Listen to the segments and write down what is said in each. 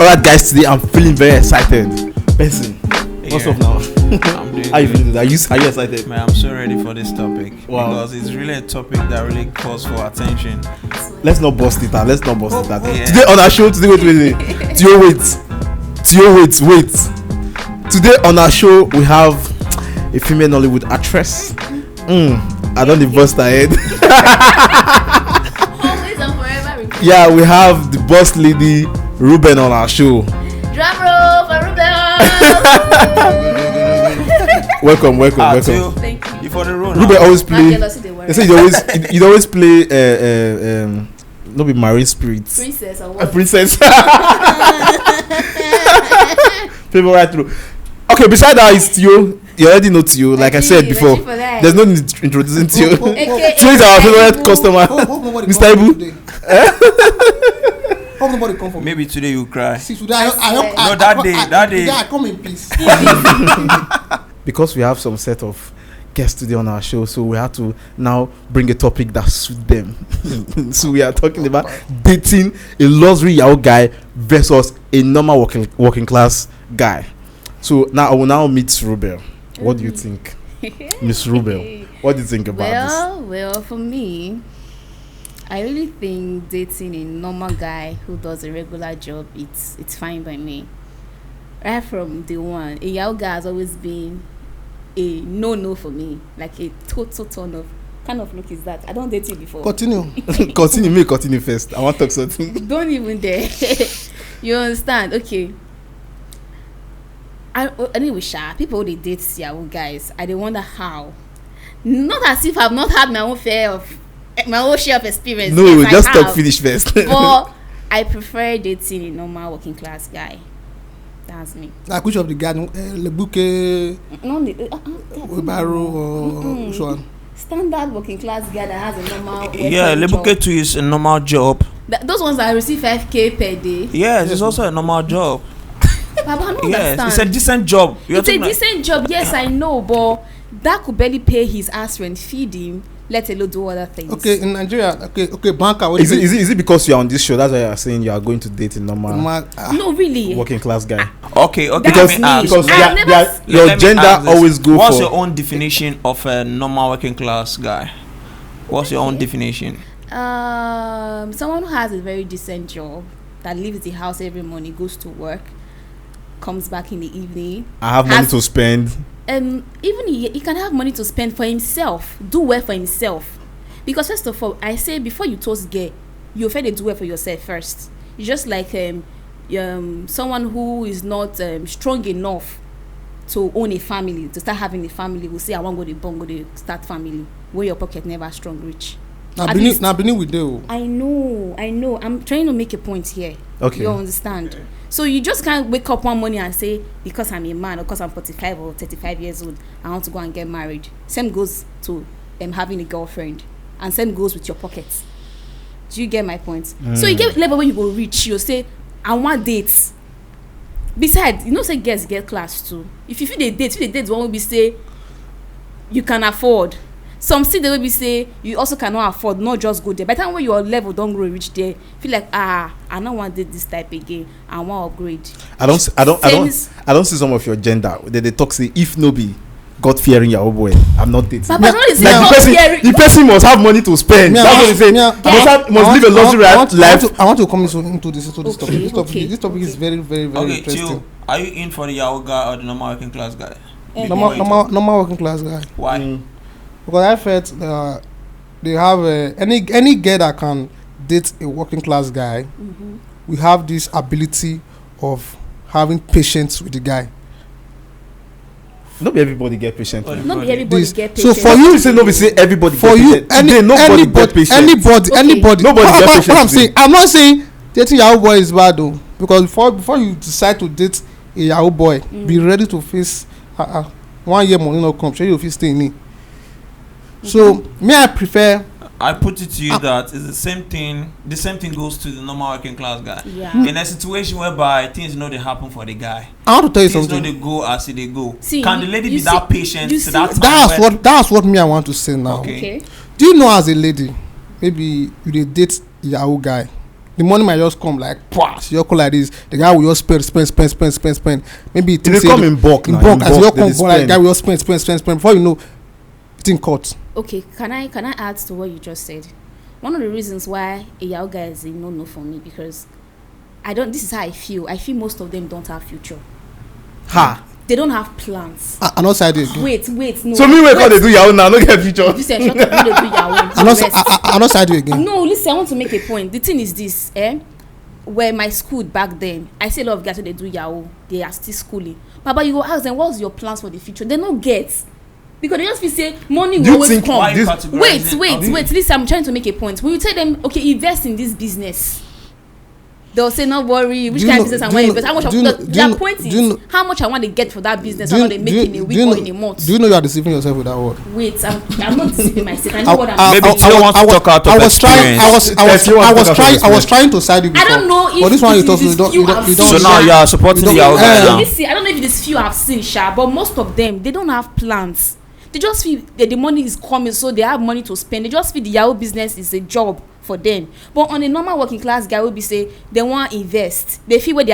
Alright, guys, today I'm feeling very excited. Benson, what's up now? I'm doing How you good. feeling? Are you excited? Man, I'm so ready for this topic. Wow. Because it's really a topic that really calls for attention. Let's not bust it out. Yeah. Today on our show, wait. Theo, wait. Today on our show, we have a female Nollywood actress. I don't even bust her head. Always and forever. Yeah, we have the boss lady, Rubel, on our show. Drum roll for Rubel. Welcome. Theo, Thank you. you for the role. Rubel always My play. jealousy, they worry. They say you always play. No be marine spirits. Princess or A what? princess. Favorite role. Okay, beside that is Theo. You already know Theo. Like I said before, there's no need to introducing Theo. AKA Theo is our favorite customer. Mr. Ibu. Hope nobody come for me. Maybe today you cry. See, today I that day. I come in peace. Because we have some set of guests today on our show, so we have to now bring a topic that suits them. So we are talking about dating a luxury Yahoo guy versus a normal working class guy. So now I will now meet Rubel. What do you think, Miss Rubel? What do you think about this? Well, for me, I really think dating a normal guy who does a regular job, it's fine by me. Right from day one, a Yahoo guy has always been a no for me, like a total turn off. Kind of look is that I don't date you before. Continue. Continue first. I want to talk something. Don't even dare. You understand? Okay. Anyway, people they date Yahoo guys. I wonder how. Not as if I've not had my own share of experience. No, Yes, just I talk have. finish first. But I prefer dating a normal working class guy. That's me. Like which of the guys? Lebuke, No, Webaro, or which one? standard working class guy that has a normal. Yeah, Lebuke 2 is a normal job. Those ones that receive 5K per day. Yes, it's also a normal job. But I don't Yes, understand. it's a decent job. It's a decent job, yes, I know, but that could barely pay his ass rent, feed him, let alone do other things. Okay, in Nigeria, okay, banker. What Is it because you are on this show? That's why you are saying you are going to date a normal No, really. working class guy. Okay. Because let me ask. Your Let me gender ask this. always go What's for. your own definition of a normal working class guy? What's your own definition? Someone who has a very decent job, that leaves the house every morning, goes to work, comes back in the evening. I have money to spend. Even he can have money to spend for himself, do well for himself. Because first of all, I say before you toast gay, you offend do well for yourself first. It's just like someone who is not strong enough to own a family, to start having a family, will say I want to go to bongo to start family where your pocket never strong rich. Now beginning with you. I know. I'm trying to make a point here. Okay. You understand? So you just can't wake up one morning and say, because I'm a man or because I'm 45 or 35 years old, I want to go and get married. Same goes to having a girlfriend. And same goes with your pockets. Do you get my point? So you get level when you go rich, you'll say, I want dates. Besides, say girls get class too. If you feel they date, one will be say, you can afford. Some see the way we say you also cannot afford, not just go there. By the time when your level don't grow reach there, feel like I don't want to date this type again. I want to upgrade. I don't see some of your gender. They talk say if no be God fearing your boy, I'm not dating. But not the person must have money to spend. That's what they say. Must live a luxury life. I want to come into this topic. This topic is very, very, very Okay, interesting. Theo, are you in for the Yahoo guy or the normal working class guy? Normal working class guy. Why? Because I felt they have any girl that can date a working class guy. We have this ability of having patience with the guy. Not everybody get patient. Not everybody get So patient. for you, say everybody. for you, anybody get patient. Nobody get patient. What I'm saying, I'm not saying dating Yahoo boy is bad though, because before you decide to date a Yahoo boy, be ready to face 1 year money no come. Sure you fit stay in it. So me, I prefer. I put it to you that it's the same thing. The same thing goes to the normal working class guy. Yeah. In a situation whereby things they happen for the guy, I want to tell you things something. they go as they go. See, Can the lady you be that see- patient you to see- that time? That's what me I want to say now. Okay. Okay. Do you know, as a lady, maybe you dey date Yahoo guy, the money might just come like pass. You come like this. The guy will just spend. Maybe it They come in bulk. In now, bulk. As you come, they like guy will just spend. Before you know, it's in court. Okay, can I add to what you just said? One of the reasons why a Yahoo guy is a no for me, because this is how I feel. I feel most of them don't have future. Ha. They don't have plans. I'm not side again. Wait, no. So me when they do Yahoo now, no get future. You said shut up, when they do Yahoo. I'm not side again. No, listen, I want to make a point. The thing is this, where my school back then, I see a lot of guys when they do Yahoo, they are still schooling. But you go ask them, what's your plans for the future? They don't get. Because they just feel say money will always come. Wait, listen, I'm trying to make a point. When you tell them, okay, invest in this business, they'll say, no worry, which kind of business I want to invest? How much? Their point is how much I want to get for that business, how much they make in a week or in a month. Do you know you are deceiving yourself with that word? Wait, I'm not deceiving myself. I know what I'm Maybe Theo wants to talk out of experience. I was trying to side you before. I don't know if but this one you it talk, is you don't. So now you are supporting the Yahoo guy now. Listen, I don't know if it is few I've seen, Sha, but most of them, they don't have plans. They just feel that the money is coming, so they have money to spend. They just feel the Yahoo business is a job for them. But on a normal working class guy will be say they want to invest. They feel where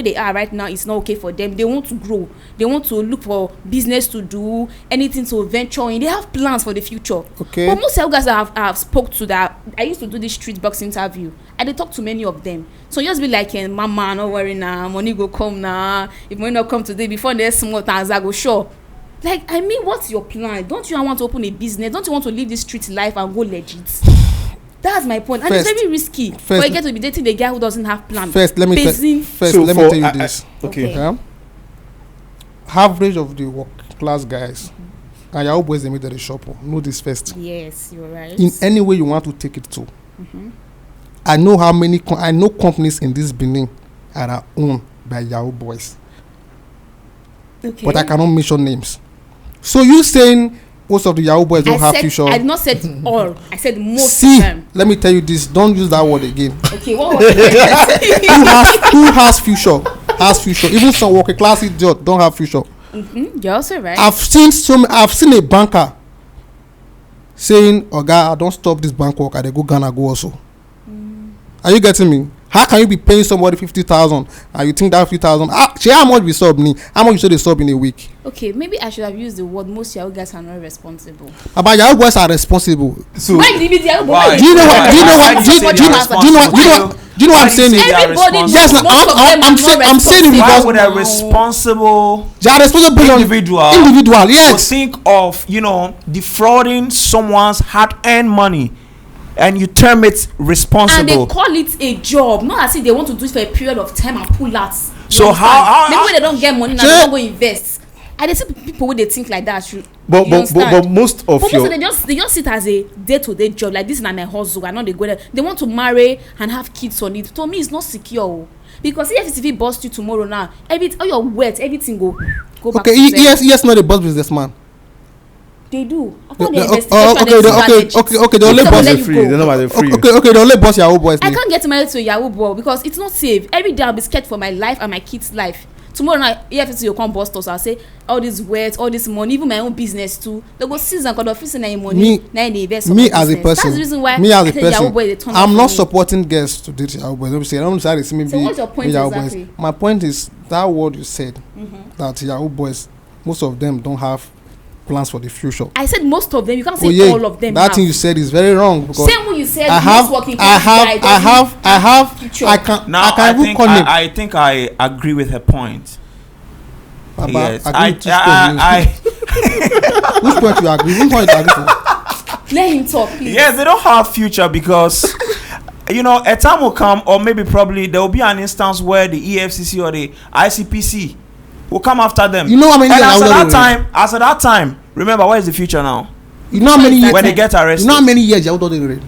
they are right now is not okay for them. They want to grow. They want to look for business to do, anything to venture in. They have plans for the future. Okay. But most Yahoo guys I have spoke to, that I used to do this street box interview, and they talk to many of them. So just be like, mama, no worry now, money go come now. If money not come today, before next month, I go sure. Like, I mean, what's your plan? Don't you want to open a business? Don't you want to live this street life and go legit? That's my point. And it's very risky for you get to be dating the guy who doesn't have plan. Let me tell you this. Okay. Yeah? Average of the work class guys, and Yahoo boys they made the shop. Know this first. Yes, you're right. In any way you want to take it to. I know how many. I know companies in this Benin are owned by Yahoo boys. Okay. But I cannot mention names. So you saying most of the Yahoo boys don't have future? I did not said all. I said most See, of them. let me tell you this. Don't use that word again. Okay, what was it? who has future? Has future. Even some working class idiot don't have future. You're also right. I've seen a banker saying, "Oh God, I don't stop this bank work. I dey go Ghana go also." Are you getting me? How can you be paying somebody 50,000 and you think that 50,000? How much we sub me? How much you say they sub in a week? Okay, maybe I should have used the word most Yahoo guys are not responsible. But Yahoo boys are responsible. So Why did you Yahoo Why? boys? Do you know what I'm saying? Everybody knows Yes, most of them I'm saying it Why because would a responsible they are responsible individual, to yes. think of, defrauding someone's hard-earned money, and you term it responsible? And they call it a job, not as if they want to do it for a period of time and pull out. So how maybe when they don't get money now, they don't go invest. And they see people when they think like that. but most of your they just sit as a day-to-day job, like this is my hustle. I know they go there. They want to marry and have kids on it. To me, it's not secure. Because if it bust you tomorrow now, all your wealth, everything go back okay, to them. yes, not a boss businessman. They do. I thought they okay. They only boss are free. They're not free. Okay. They only boss Yahoo boys. I can't get married to a Yahoo boy because it's not safe. Every day I'll be scared for my life and my kids' life. Tomorrow night, EFCC will come bust us. I'll say all this wealth, all this money, even my own business too. They go seize and got office and money. Me as a person. That's the reason why Yahoo boy, they turn I'm not me. supporting girls to date Yahoo boys. I don't say see me So be what's your point Yahoo exactly? boys. My point is that word you said that Yahoo boys, most of them don't have plans for the future. I said most of them. You can't say all of them. That thing you said is very wrong because same way you said I think I agree with her point. Baba, Yes, which point you agree? Which point you agree for? Let him talk, please. Yes, they don't have future because a time will come, or maybe probably there will be an instance where the EFCC or the ICPC will come after them. You know how many and years as at that time, remember, where is the future now? You know how many years when they get arrested? You know how many years Yahoo don't read?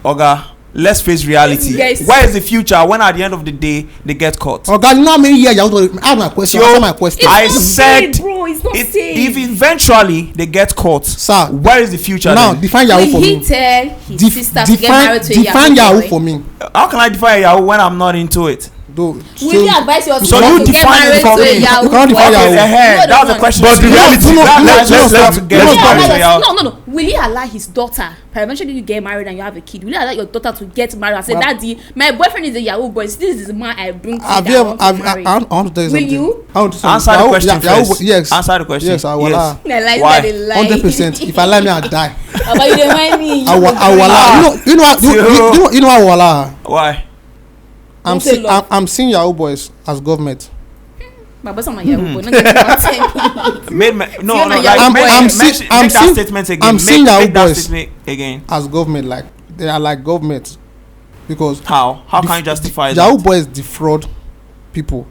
Oga, let's face reality. Yes. Where is the future when at the end of the day they get caught? Oh God, you know how many years Yahoo don't read? Ask my question. Answer my question. I said, bro, it's not safe. if eventually they get caught, sir, where is the future now then? define Yahoo for me. He tell his sister to get married to a define Yahoo Yahoo boy. for me. How can I define Yahoo when I'm not into it? though. Will you advise your So children you to get define it married for to a me. Yahoo You can't boy? define Yahoo. That was the question. But the reality, let's get Will you allow married to Yahoo. no. Will you allow his daughter? Eventually, you get married and you have a kid. Will you allow your daughter to get married and say, "Daddy, my boyfriend is a Yahoo boy. This is the man I bring to Have that you I ever? want to marry." I want to tell you Will something. you? I want to say Answer the question first. Yes. Answer the question. Yes, I will. Yes. Na lie, Why? na dey lie. 100%. If I lie, me, I die. But you dey mind me. I will. You know what? You know what? I will allow. Why? I'm seeing Yahoo boys as government. My boss on my Yahoo boy. No get content. No. Like, Make that seeing- statement again. I'm seeing Yahoo Make that boys statement again. as government. Like they are like government because How can you justify that? Yahoo boys defraud people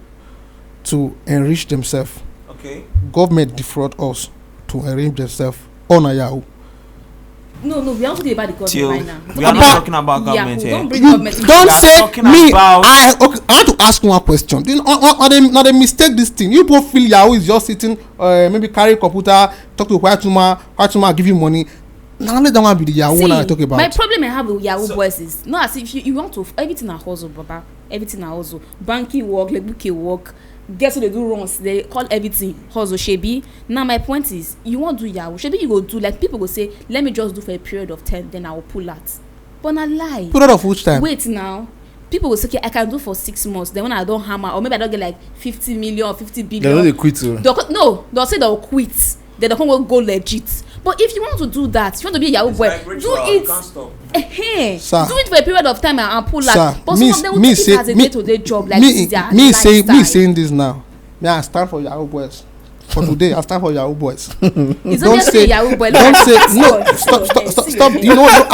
to enrich themselves. Okay. Government defraud us to enrich themselves on a Yahoo. No, we are talking about the government Theo, right now. we are not talking about government Yahoo. here. Don't bring You government into don't We are say talking me. about- I want to ask one question. Do you know, they mistake this thing. You people feel Yahoo is just sitting, maybe carry computer, talk to white woman give you money. Now let that one be the Yahoo one I talk about. My problem I have with Yahoo boys is not as if you want to everything a hustle, Baba. Everything a hustle. Banking work, like booking work. Guess what they do wrong? They call everything hustle. Shebi. Now my point is, you want to do Yahoo. Shebi you go do like people go say, let me just do for a period of time, then I will pull out. But not lie. Put out of which time? Wait now. People will say, okay, I can do for 6 months. Then when I don't hammer, or maybe I don't get like 50 million or 50 billion. They know they quit too. They'll say they'll quit. Then they'll go legit. But if you want to do that, if you want to be a Yahoo boy, do it. Sir. Do it for a period of time and pull Sir, out. But some of them will take it as a day-to-day job, like this is their me lifestyle. saying this now. Me, I stand for Yahoo boys. For today, I stand for Yahoo boys. It's Don't not just say- a Yahoo boy. Don't say no. Stop. You know what?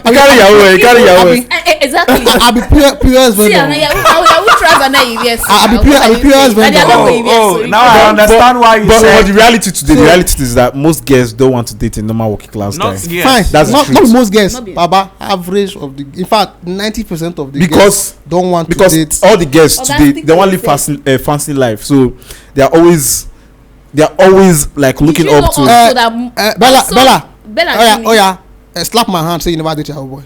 Carry Yahoo. Exactly. I'll be pure See, and Yahoo tries and then yes. I'll be pure as vendor. Now I understand why you But said. the reality today, the reality is that most girls don't want to date a normal working class guy. Not yes. Fine. That's not the truth. most girls. Not be- Baba, average of the. In fact, 90% of the Because- girls don't want to Because date. all the girls Oh, today, that's they want to the live fancy life, so they are always like looking up to. Bella, Bella. oh yeah, slap my hand. Say you never date Yahoo boy.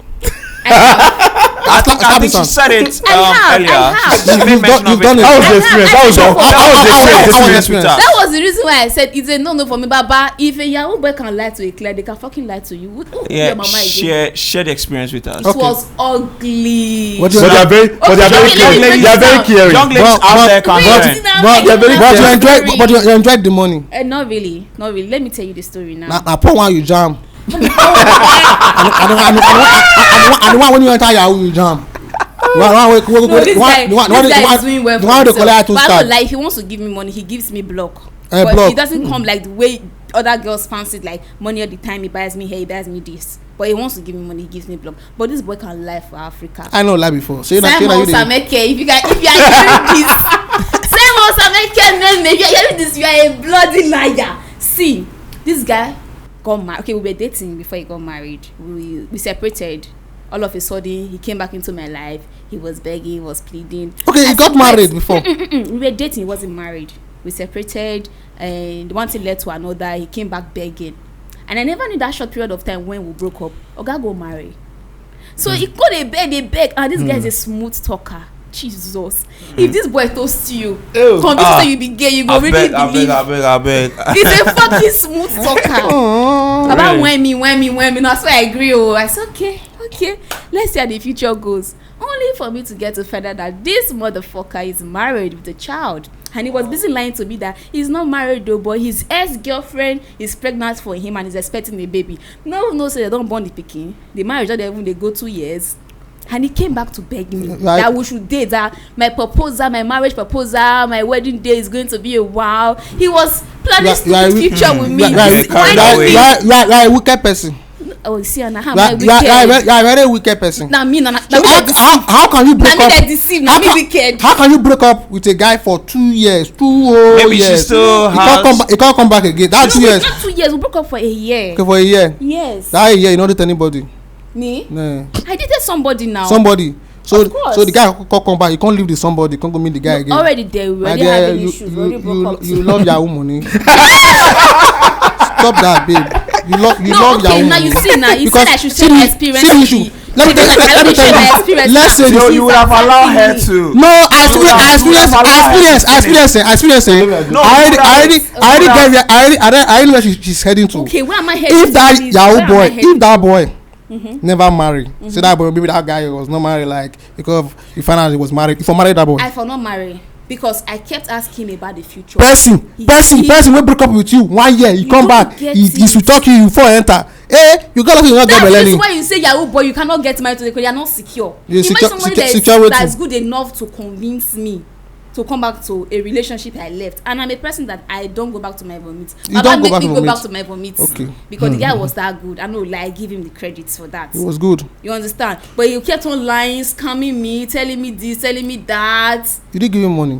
I think she said it earlier. I have. She made mention of You've done it. it. How was the experience? How was the Experience with her. That was the reason why I said it's a no for me. Baba, if a Yahoo boy can lie to a client, they can fucking lie to you. Your Yeah, mama again. share the experience with us. It was ugly. What do But they are very, they are very caring. Young ladies out there can Wait, learn. now, But you enjoyed the money. Not really. Let me tell you the story now. Now, poor one you jam. I don't want when you enter Yahoo you jam. No, this guy is doing well for himself. But I don't start. lie, if he wants to give me money, he gives me block. Block. But it doesn't come like the way other girls fancy, like money all the time. He buys me hair, he buys me this. But he wants to give me money, he gives me block. But this boy can lie for Africa. I know lie before. So Simon Sameke, if you are hearing this, Simon Sameke, maybe you are hearing this, you are a bloody liar. See, this guy got married. Okay, we were dating before he got married. We separated. All of a sudden, he came back into my life. He was begging, he was pleading. Okay, he got married before. We were dating, he wasn't married. We separated, and one thing led to another. He came back begging. And I never knew that short period of time when we broke up. Oga go marry. So he got a beg, and this guy is a smooth talker. Jesus. If this boy toasts you, convince you be gay, you go really believe. I beg. He's a fucking smooth talker. About when me. No, that's why I agree. I said, okay. Let's see how the future goes. Only for me to get to find out that this motherfucker is married with a child. And he was busy lying to me that he's not married though, but his ex-girlfriend is pregnant for him and is expecting a baby. No, so they don't born the pikin. The marriage don't even they go 2 years. And he came back to beg me that we should date, that my proposal, my marriage proposal, my wedding day is going to be a wow. He was planning stupid future with me. You are a wicked person. Oh, see, and how You am I wicked? are a very wicked person. Now me, How can you break up? Now me wicked. How can you break up with a guy for 2 years, 2 whole Maybe years? she still has. He can't come back again. That's 2 years. Not 2 years. We broke up for a year. Okay, for a year. Yes. That a year, you don't date anybody. Me? No. I dated somebody now. Somebody. So Of the guy can't come back. You can't leave the somebody. You can't go meet the guy again. Already there. We already My had dear, an issue. We already broke up. you love Yahoo money. Stop that, babe. You love No, Yahoo okay, now money. you see now. You Because said I should see share the experience issue. with let me tell you. Let's say So you would have allowed her to. No, I experienced it. No, I already know where she's heading to. Okay, where am I heading? If that to, Yahoo boy never married, say that boy, maybe that guy was not married, like because you find out he was married. If I married that boy, I for not marry because I kept asking him about the future. person will break up with you 1 year, you come back, he should talk to you before enter. You got lucky you not get That's belly. why you say Yahoo boy, you cannot get married to the because you are not secure. You Imagine somebody that's good enough to convince me to come back to a relationship I left, and I'm a person that I don't go back to my vomit. You don't go back to my vomit. Okay. Because the guy was that good. I know, like, give him the credits for that. It was good. You understand? But you kept on lying, scamming me, telling me this, telling me that. Did you give him money?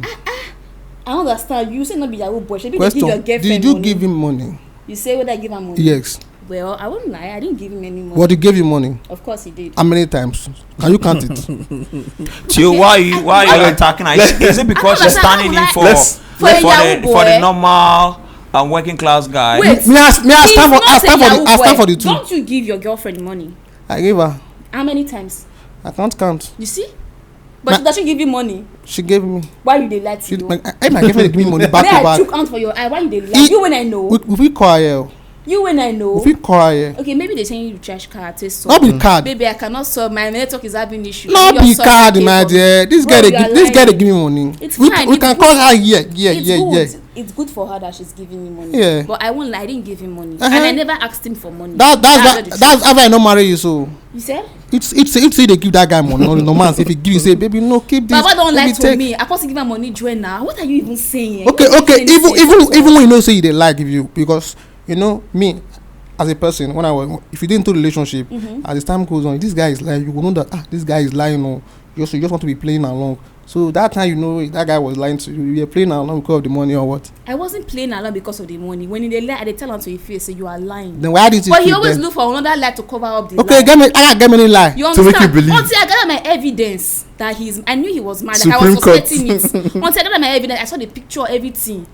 I understand. You say not be Yahoo boy. Should Question. Give your girlfriend Did you money? give him money? You say whether I give him money? Yes. Well, I won't lie. I didn't give him any money. What, he gave you money? Of course he did. How many times? Can you count it? Theo, why are you attacking her? Is it because she's standing in for the normal working class guy? Wait, I stand for the two. Don't you give your girlfriend money? I gave her. How many times? I can't count. You see? But does she give you money? She gave me. Why you dey lie to you? My girlfriend give me money back to back. I took out for your eye. Why you dey lie? You when I know. We call her. You when I know. We call her. Okay, maybe they saying you trash card. Not be card. Baby, I cannot solve. My network is having issues. Not be card, my dear. This guy they give me money. It's fine. We can call her yeah. It's good for her that she's giving me money. Yeah. But I won't lie. I didn't give him money, and I never asked him for money. That's why I don't marry you. So. You said? It's say they give that guy money. No man. If he give you say, baby, no, keep this. Baba don't lie to me. I can't give him money, Joanna. What are you even saying? Okay. Even when you know say they lie give you, because you know me as a person, if you didn't into relationship, as time goes on, this guy is lying. You will know that this guy is lying. Or you just want to be playing along. So that time you know that guy was lying to you. You were playing along because of the money or what? I wasn't playing along because of the money. When they lie, they tell him to your face, say you are lying. Then why did you? But he always look for another lie to cover up the lie. Okay, I can't get many lie. You understand? To make you believe. Until I got my evidence that I knew he was married. Supreme I was Court. suspecting it. Until I got my evidence, I saw the picture, everything.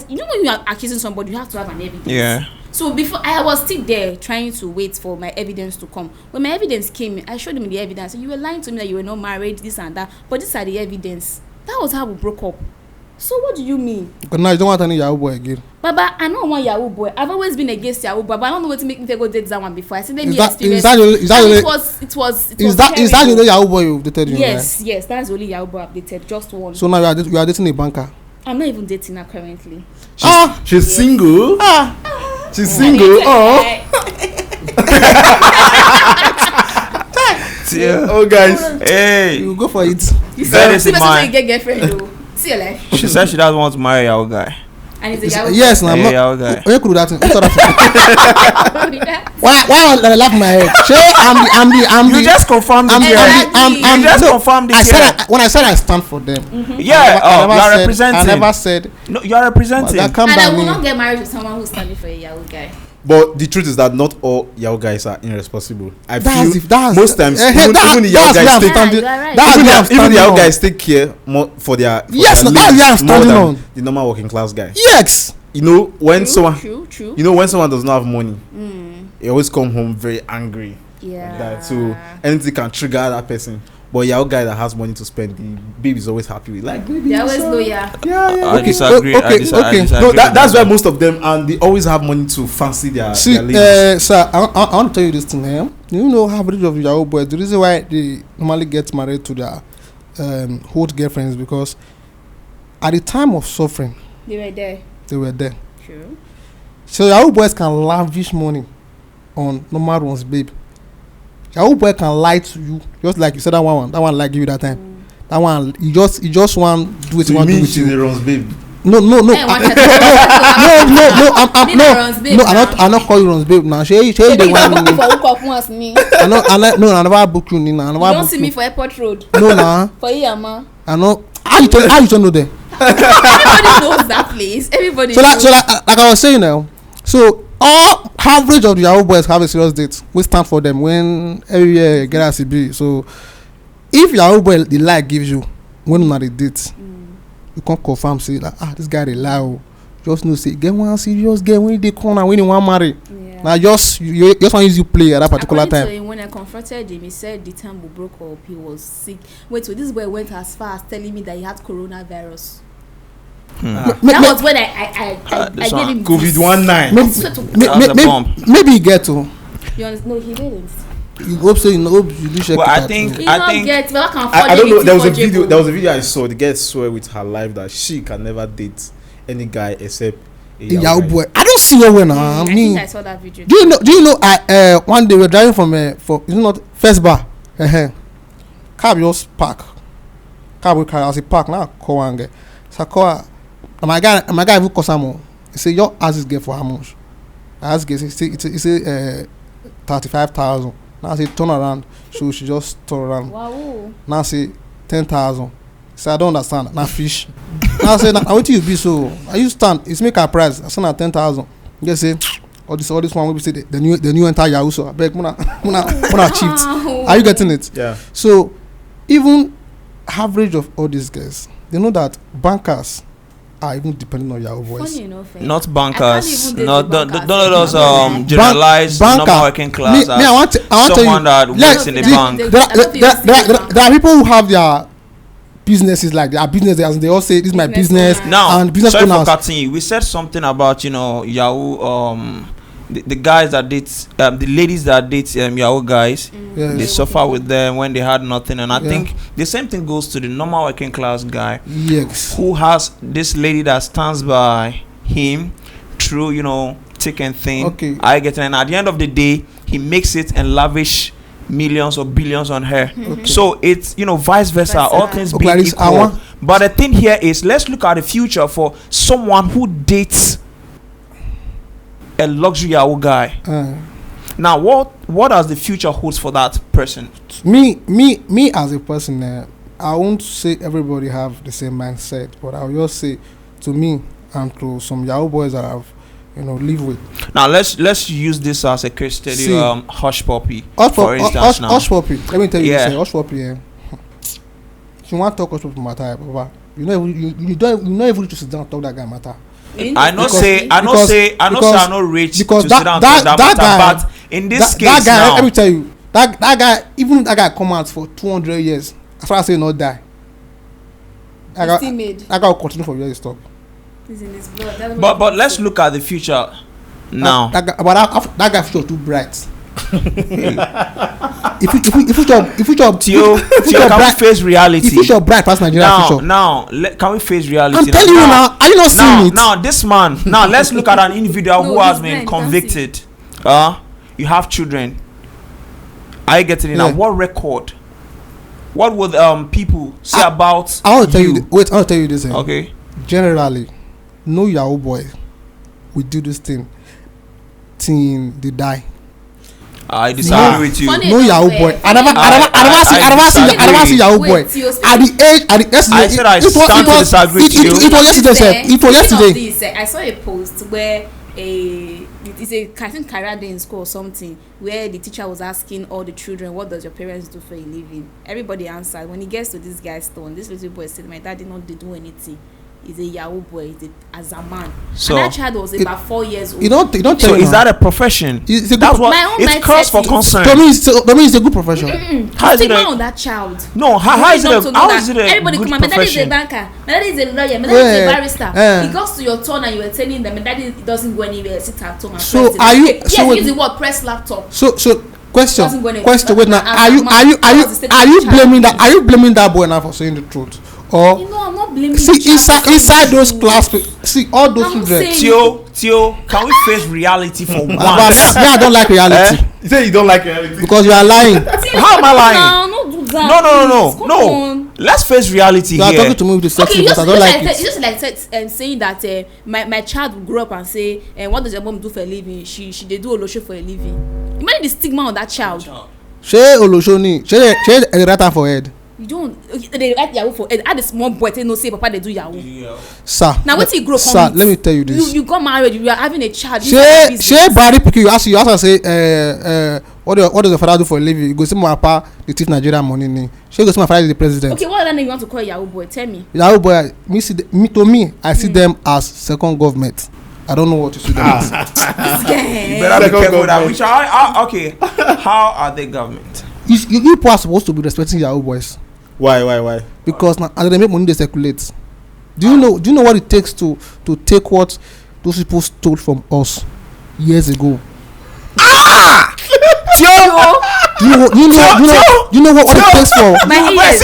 You know when you are accusing somebody, you have to have an evidence. Yeah. So before I was still there trying to wait for my evidence to come. When my evidence came, I showed him the evidence. You were lying to me that you were not married, this and that. But these are the evidence. That was how we broke up. So what do you mean? Because now you don't want any Yahoo boy again. Baba, I don't want Yahoo boy. I've always been against Yahoo boy, but I don't know what to make me go date that one before. I said let me experience. Is that the only Yahoo boy you've dated? Yes, that's the only Yahoo boy I've dated, just one. So now you are dating a banker. I'm not even dating her currently. She's single. She's single. Oh guys, hey, you go for it. You see my get girlfriend though. See your life. She said she doesn't want to marry our guy. And it's a Yahoo. Yes, I'm not. Yahoo guy. You could do that. Why I laugh my head? I'm You just confirmed it. You just confirmed it. When I said I stand for them. Yeah. You are representing. I never said. No, you are representing. And I will not get married to someone who's standing for a Yahoo guy. but the truth is that not all Yahoo guys are irresponsible. I feel that's most times even the Yahoo guys take even the Yahoo guys take care more for their yes, their that's where I'm standing on the normal working class guy. Yes. You know when True. you know when someone does not have money, he always come home very angry. Yeah. Like that. So anything can trigger that person. But Yahoo guy that has money to spend, the baby is always happy with. Like baby, they're always loyal. Yeah. I disagree. Okay. No, that's why most of them, and they always have money to fancy their ladies. Sir, I want to tell you this thing here. You know, average of Yahoo boys, the reason why they normally get married to their old girlfriends because at the time of suffering, They were there. True. So Yahoo boys can lavish money on normal ones, babe. Yahoo boy can lie to you, just like you said that one like you that time. That one, you just want do what you want to do with you. Runs, babe. No. I'm not call you runs, babe. Now, she the one. I never book you. You don't see me for airport road. No, nah. For Iyama. I know. How you don't know there? Everybody knows that place. Everybody. So like I was saying now. So all average of the Yahoo boys have a serious date. We stand for them when every year get as it be. So if Yahoo boy the lie gives you when on the date, you can't confirm say like this guy they lie. Just know say get one serious girl when they come and when they want marry. Now just you just want to use you play at that particular According time. to him, when I confronted him, he said the time we broke up, he was sick. Wait, so this boy went as far as telling me that he had coronavirus. That was when I gave him COVID-19. Maybe he get to. You understand? No, he didn't. You hope so. You hope you do check. Well, it I out. think I don't know. There was a video I saw. The girl swear with her life that she can never date any guy except a Yahoo guy. boy. I don't see your way now. I think I saw that video. Do you know? I one day we were driving from for it's not first bar. Car just park. Car we carry as a park now. Call one guy. So call my guy even call someone. He say your ass is get for how much? I ask guy. He say 35,000. Now I say turn around. So she just turn around. Wow. Now I say 10,000. So I don't understand. Now fish. Now I say now what you be so? I use stand. It's make a price. I say now 10,000. You just say all this one we say the new entire Yahoo. So I beg muna cheat. Are you getting it? Yeah. So even average of all these guys, they know that bankers are even depending on Yahoo boys. Funny enough, not bankers. Don't Don't let us generalize normal working class. I want to someone that works in the bank. There are people who have their businesses like their business, as they all say this is my business. Now, and business sorry for owners. cutting you. We said something about Yahoo. The guys that date the ladies that date Yahoo guys, Yes. they suffer with them when they had nothing, and I think the same thing goes to the normal working class guy. Yes. Who has this lady that stands by him through thick and thin. Okay. I get it, and at the end of the day, he makes it and lavish millions or billions on her. Okay. So it's vice versa. All things being Clarice, equal. But the thing here is, let's look at the future for someone who dates a luxury Yahoo guy. Now, what does the future holds for that person? Me as a person, I won't say everybody have the same mindset, but I'll just say to me and to some Yahoo boys that I've live with. Now let's use this as a case study. Hush puppy, for instance. Hush puppy. Let me tell you, Yeah. this, hush puppy. If you want to talk hush puppy matter, Baba, you don't even need to sit down and talk that guy matter. I know say I know rich to because sit down and talk that matter, but in this case that guy, now, let me tell you, that guy, even that guy come out for 200 years, as far as he not die, that guy will continue for years to stop. He's in his blood. but let's look at the future now. That guy future too bright. if you job Theo, can we face reality? If you job bright past Nigeria future. Can we face reality? I'm telling you now. Are you not seeing it? Now this man. Now let's look at an individual who has been convicted. You have children. Are you getting it now? What record? What would people say about I want to tell you. Wait, I want to tell you this. Okay. Generally, no Yahoo boy will do this thing till they die. I disagree with you. No Yahoo boy. I never see Yahoo boy. At the age, I said I stand to disagree with you. It was yesterday. It was yesterday. I saw a post where it's a I think career day in school or something, where the teacher was asking all the children, what does your parents do for a living? Everybody answered. When he gets to this guy's turn, this little boy said, my dad did not do anything. He's a Yahoo boy. As a man. So and that child was about 4 years old. You don't so is that a profession? That's what it's cause for concern. To me, it's a good profession. How is it on that child? No, how is it a everybody good come on, my daddy is a banker, my daddy is a lawyer, my daddy is a barrister. It goes to your turn and you were telling them my daddy doesn't go anywhere, sit at home and so are you use the word press laptop. So question wait now, are you blaming that boy now for saying the truth? Or I'm not blaming see inside those class, see all those children. Theo, can we face reality for once? I don't like reality. You say you don't like reality Because you are lying. How am I lying? No, do that. No. Let's face reality You are talking to me with the sexy, but I don't like it. It's just like saying that my child will grow up and say, what does your mom do for a living? She they do olosho for a living. Imagine the stigma on that child. Shey olosho ni shey the right hand for head. You don't they write Yahoo for head. Add a small boy tell no say papa they do Yahoo. Sir, now wetin you grow sir, let me tell you this. You got married, you are having a child. Shey Barry pikin you ask am say what does your father do for a living? You go say my papa dey thief Nigeria money ni. Shey go say my father is the president. Okay, what other name you want to call Yahoo boy? Tell me. Yahoo boy, I see them as second government. I don't know what to say. You better be careful with that. Which okay. How are they government? You people are supposed to be respecting Yahoo boys. Why? Because now and they make money, they circulate. Do you know what it takes to take what those people stole from us years ago? Theo. You know what it takes for My ears.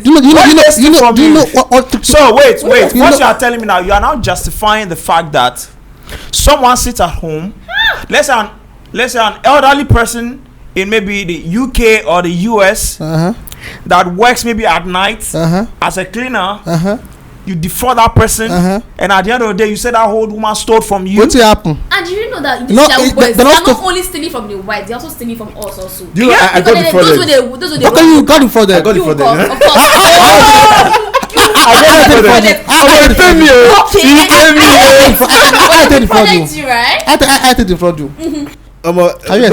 Do you know what So wait. What you are telling me now? You are now justifying the fact that someone sits at home. Let's say an elderly person in maybe the UK or the US that works maybe at night as a cleaner. You defraud that person, and at the end of the day, you say that old woman stole from you. What's happen? And you know that these Yahoo boys, they're not only stealing from the white, they're also stealing from us also. I got it for them. Those were the Okay, you got it for them. I got it for them. Of course. I take it for you.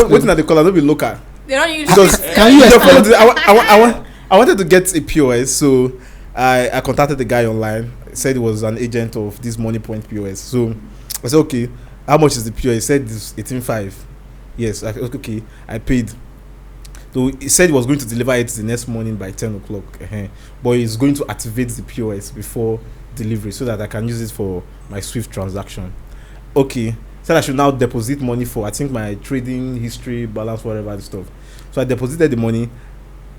Waiting at the color, don't be local. They don't use. Because can you explain? I wanted to get a POS, so I contacted the guy online. Said he was an agent of this Money Point POS. So I said, okay, how much is the POS? He said it's 18.5. Yes, okay. I paid. So he said he was going to deliver it the next morning by 10 o'clock. But he's going to activate the POS before delivery so that I can use it for my Swift transaction. Okay. Said I should now deposit money for, I think, my trading history, balance, whatever the stuff. So I deposited the money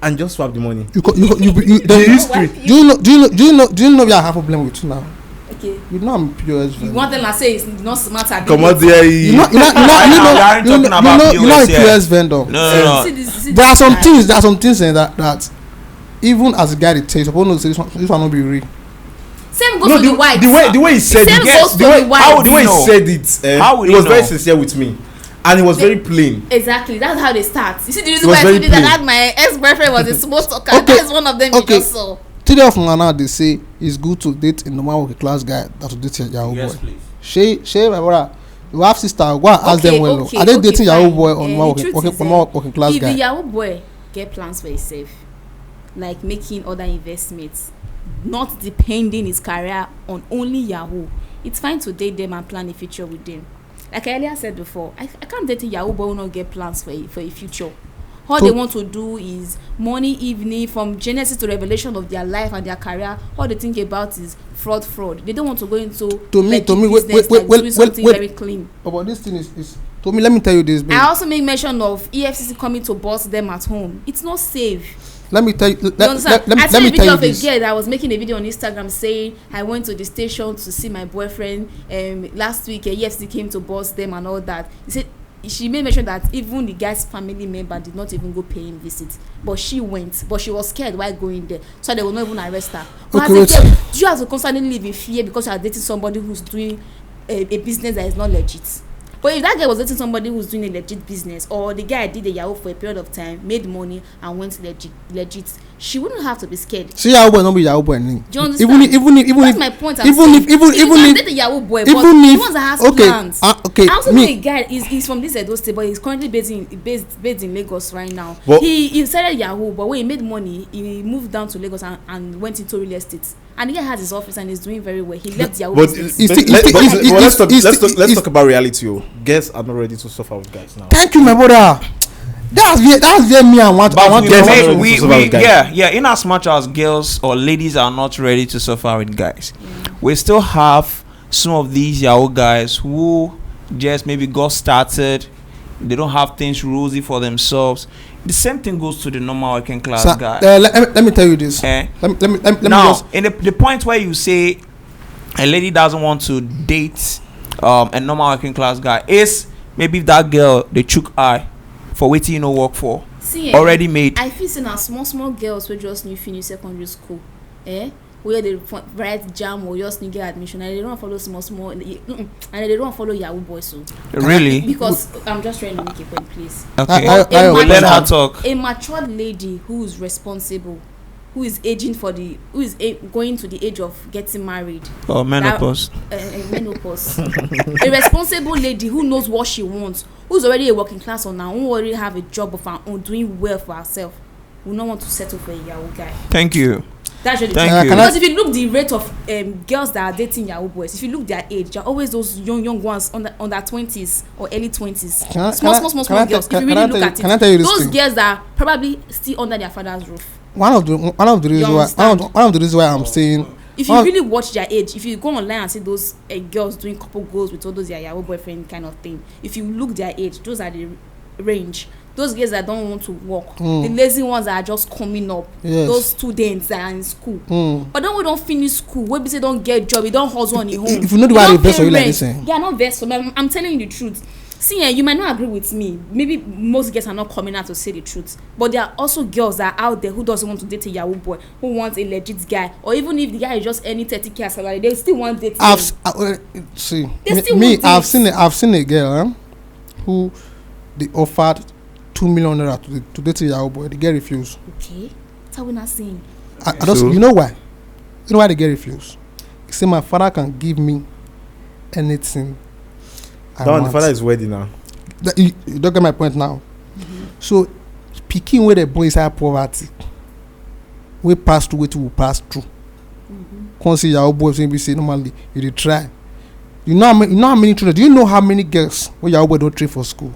and just swapped the money. The history. Do you know we have a problem with you now? Okay. You know I'm POS. You want them to say it's not smart. Come on there. You know POS vendor. No. There are some things in that even as a guy that tells, supposed to say this one not be real. Same goes to the white. The way he said Same it. goes to the white. The way he said it. How he was very sincere with me. And it was very plain. Exactly, that's how they start. You see, the reason why I told you that my ex-boyfriend was a small talker. That's one of them you just saw. Today of now they say it's good to date a normal working class guy that will date a Yahoo boy. Shay, my brother, you have sister. Go and ask them well. Are they dating Yahoo boy or normal working class guy? If the Yahoo boy get plans for himself, like making other investments, not depending his career on only Yahoo, it's fine to date them and plan a future with them. Like I earlier said before, I can't date a Yahoo boy who not get plans for a future. All they want to do is morning, evening, from Genesis to Revelation of their life and their career. All they think about is fraud. They don't want to go into something very clean. But this thing is to me. Let me tell you this. Babe. I also make mention of EFCC coming to boss them at home. It's not safe. Let me tell you. I saw a video of a girl that was making a video on Instagram saying, I went to the station to see my boyfriend. Last week, EFCC came to boss them and all that. He said she made mention that even the guy's family member did not even go pay him visit, but she went. But she was scared while going there, so they will not even arrest her. But do you have to constantly live in fear because you are dating somebody who's doing a business that is not legit? But if that guy was dating somebody who's doing a legit business, or the guy did a Yahoo for a period of time, made money and went legit, she wouldn't have to be scared. See, Yahoo boy not be Yahoo boy. Do you understand? Even that's my point. Even if the Yahoo boy, but the ones that has plans. Okay. I also know a guy. He's from this Edo State, but he's currently based in Lagos right now. But he started Yahoo, but when he made money, he moved down to Lagos and went into real estate. And the guy has his office and he's doing very well. He left Yahoo. Let's talk about reality. Girls are not ready to suffer with guys now. Thank you, my brother. That's where me and want. In as much as girls or ladies are not ready to suffer with guys, we still have some of these Yahoo guys who just maybe got started. They don't have things rosy for themselves. The same thing goes to the normal working class guy. Let me tell you this. Let me just. In the point where you say a lady doesn't want to date a normal working class guy, is maybe if that girl they chook eye for waiting work for already made. I feel saying small girls who just new finish secondary school, where they write jam or just new get admission and they don't follow small and they don't follow Yahoo boys. So really, because I'm just trying to make a point, please. Okay, let her talk. A matured lady who is responsible, who is going to the age of getting married. Oh, menopause. Menopause. A responsible lady who knows what she wants, who's already a working class owner, who already have a job of her own, doing well for herself, will not want to settle for a Yahoo guy. Thank you. That's really Thank true. you. Because if you look the rate of girls that are dating Yahoo boys, if you look their age, they're always those young ones on their 20s or early 20s. Small girls. If you really look at it, those girls that are probably still under their father's roof. One of the reasons why I'm saying, if you really watch their age, if you go online and see those girls doing couple goals with all those Yahoo boyfriend kind of thing, if you look their age, those are the range. Those girls that don't want to work, the lazy ones that are just coming up, those students that are in school. But then we don't finish school, we say don't get job, we don't hustle on the home. If you know the way they best for you like this, yeah, not best for me. I'm telling you the truth. See, you might not agree with me. Maybe most girls are not coming out to say the truth, but there are also girls that are out there who doesn't want to date a Yahoo boy, who wants a legit guy, or even if the guy is just any 30K salary, they still want dating. I've seen a girl who they offered 2 million naira to date a Yahoo boy. The girl refused. Okay, that's how we're not saying. You know why? You know why the girl refused? He said, my father can give me anything. The father is wedding now. You don't get my point now. So, picking where the boy is at poverty, we pass through what we will pass through. Can't see Yahoo boys when we say normally you try. You know how many children? Do you know how many girls where Yahoo boy don't train for school?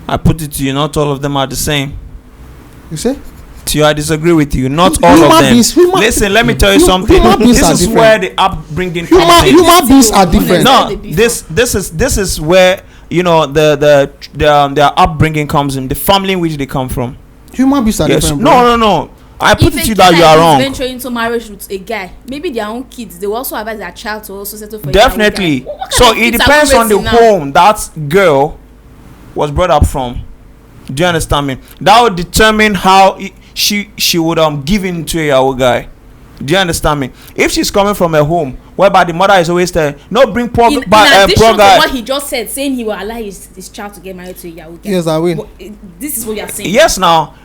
I put it to you, not all of them are the same. You say? To you, I disagree with you. Not all of them. Listen, let me tell you something. This is where the upbringing comes in. Human beings are different. No, this is where their upbringing comes in. The family in which they come from. Human beings are different. No. I put it to you that you are wrong. If venture into marriage with a guy, maybe their own kids, they will also advise their child to also settle for. Definitely. So it depends on the home that girl was brought up from. Do you understand me? That would determine how she would give in to a Yahoo guy. Do you understand me? If she's coming from a home whereby the mother is always there, no bring poor guy. In addition to what he just said, saying he will allow his child to get married to a Yahoo guy. Yes, I will. This is what you're saying. Yes, now.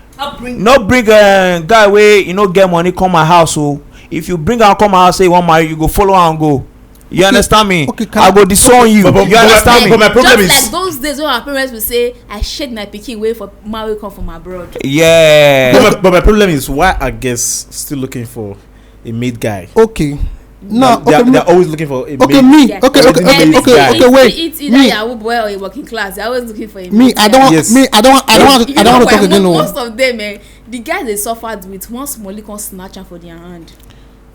No bring a guy where get money come my house. So if you bring her come my house, say you want marry, you go follow her and go. You understand me? Okay, I go disown you. You understand me? But my problem just is like those days when our parents will say, "I shed my pikin way for marry come from abroad." Yeah. But my problem is why are girls still looking for a made guy? Okay. No, they're always looking for a okay, made. me. Yeah. Okay, wait. It's either Yahoo boy or a working class. They're always looking for a Me, I don't want to talk again. Most of them, the guys they suffered with one small can snatch her for their hand.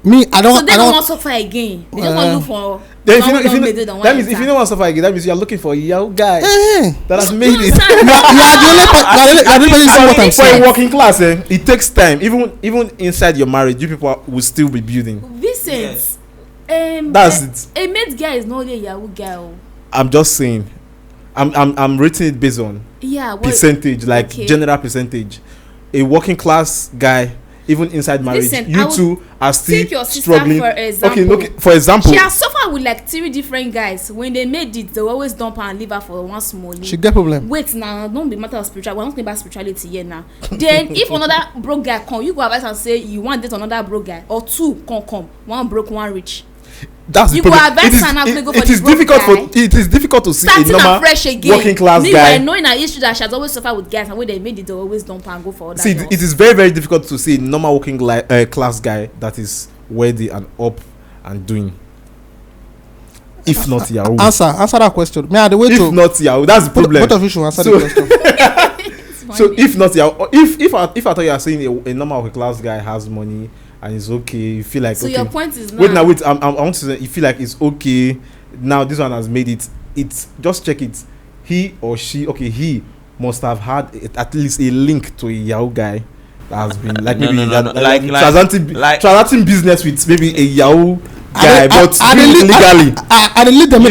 Me, I don't. So they don't want to suffer again. They just want to look for. Then if you don't want to suffer again, that means you're looking for a Yahoo guy that has made it. For a working class, it takes time. Even inside your marriage, you people will still be building. Vincent, that's it. A mate guy is not a Yahoo guy. I'm just saying. I'm rating it based on percentage, general percentage. A working class guy, even inside marriage, you two are still struggling. For example. Okay, for example, she has suffered with 3 different guys. When they made it, they always dump her and leave her for one small. She get problem. Wait now, don't be matter of spiritual. We're not talking about spirituality here now. Then if another broke guy come, you go advise and say you want to date another broke guy, or 2 come, one broke, one rich. That's you the problem. It is difficult to see a normal working class guy. Knowing her history that she has always suffered with guys, and when they made it, they always dump her and go for other girls. It is very, very difficult to see a normal working class guy that is worthy and up and doing. If not Yahoo. Answer that question. If not Yahoo, that's the problem. Both of you should answer the question. So if not Yahoo, if I thought you are saying a normal working class guy has money and it's okay, you feel like so okay. Your point is wait. I want to say you feel like it's okay. Now this one has made it. It's just check it. He or she, he must have had at least a link to a Yahoo guy that has been transacting business with maybe a Yahoo guy, but legally. I lead them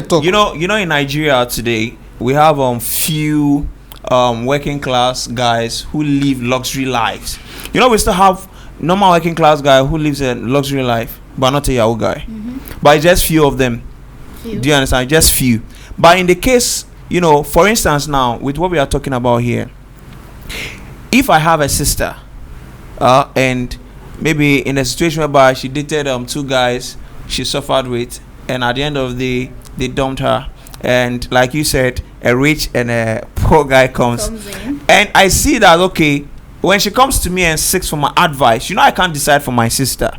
talk. You know, in Nigeria today we have few working class guys who live luxury lives. We still have normal working class guy who lives a luxury life, but not a Yahoo guy. But it's just few of them. Do you understand? Just few. But in the case, for instance, now with what we are talking about here, if I have a sister, and maybe in a situation whereby she dated 2 guys she suffered with, and at the end of the day they dumped her, and like you said, a rich and a poor guy comes in. And I see that when she comes to me and seeks for my advice, I can't decide for my sister.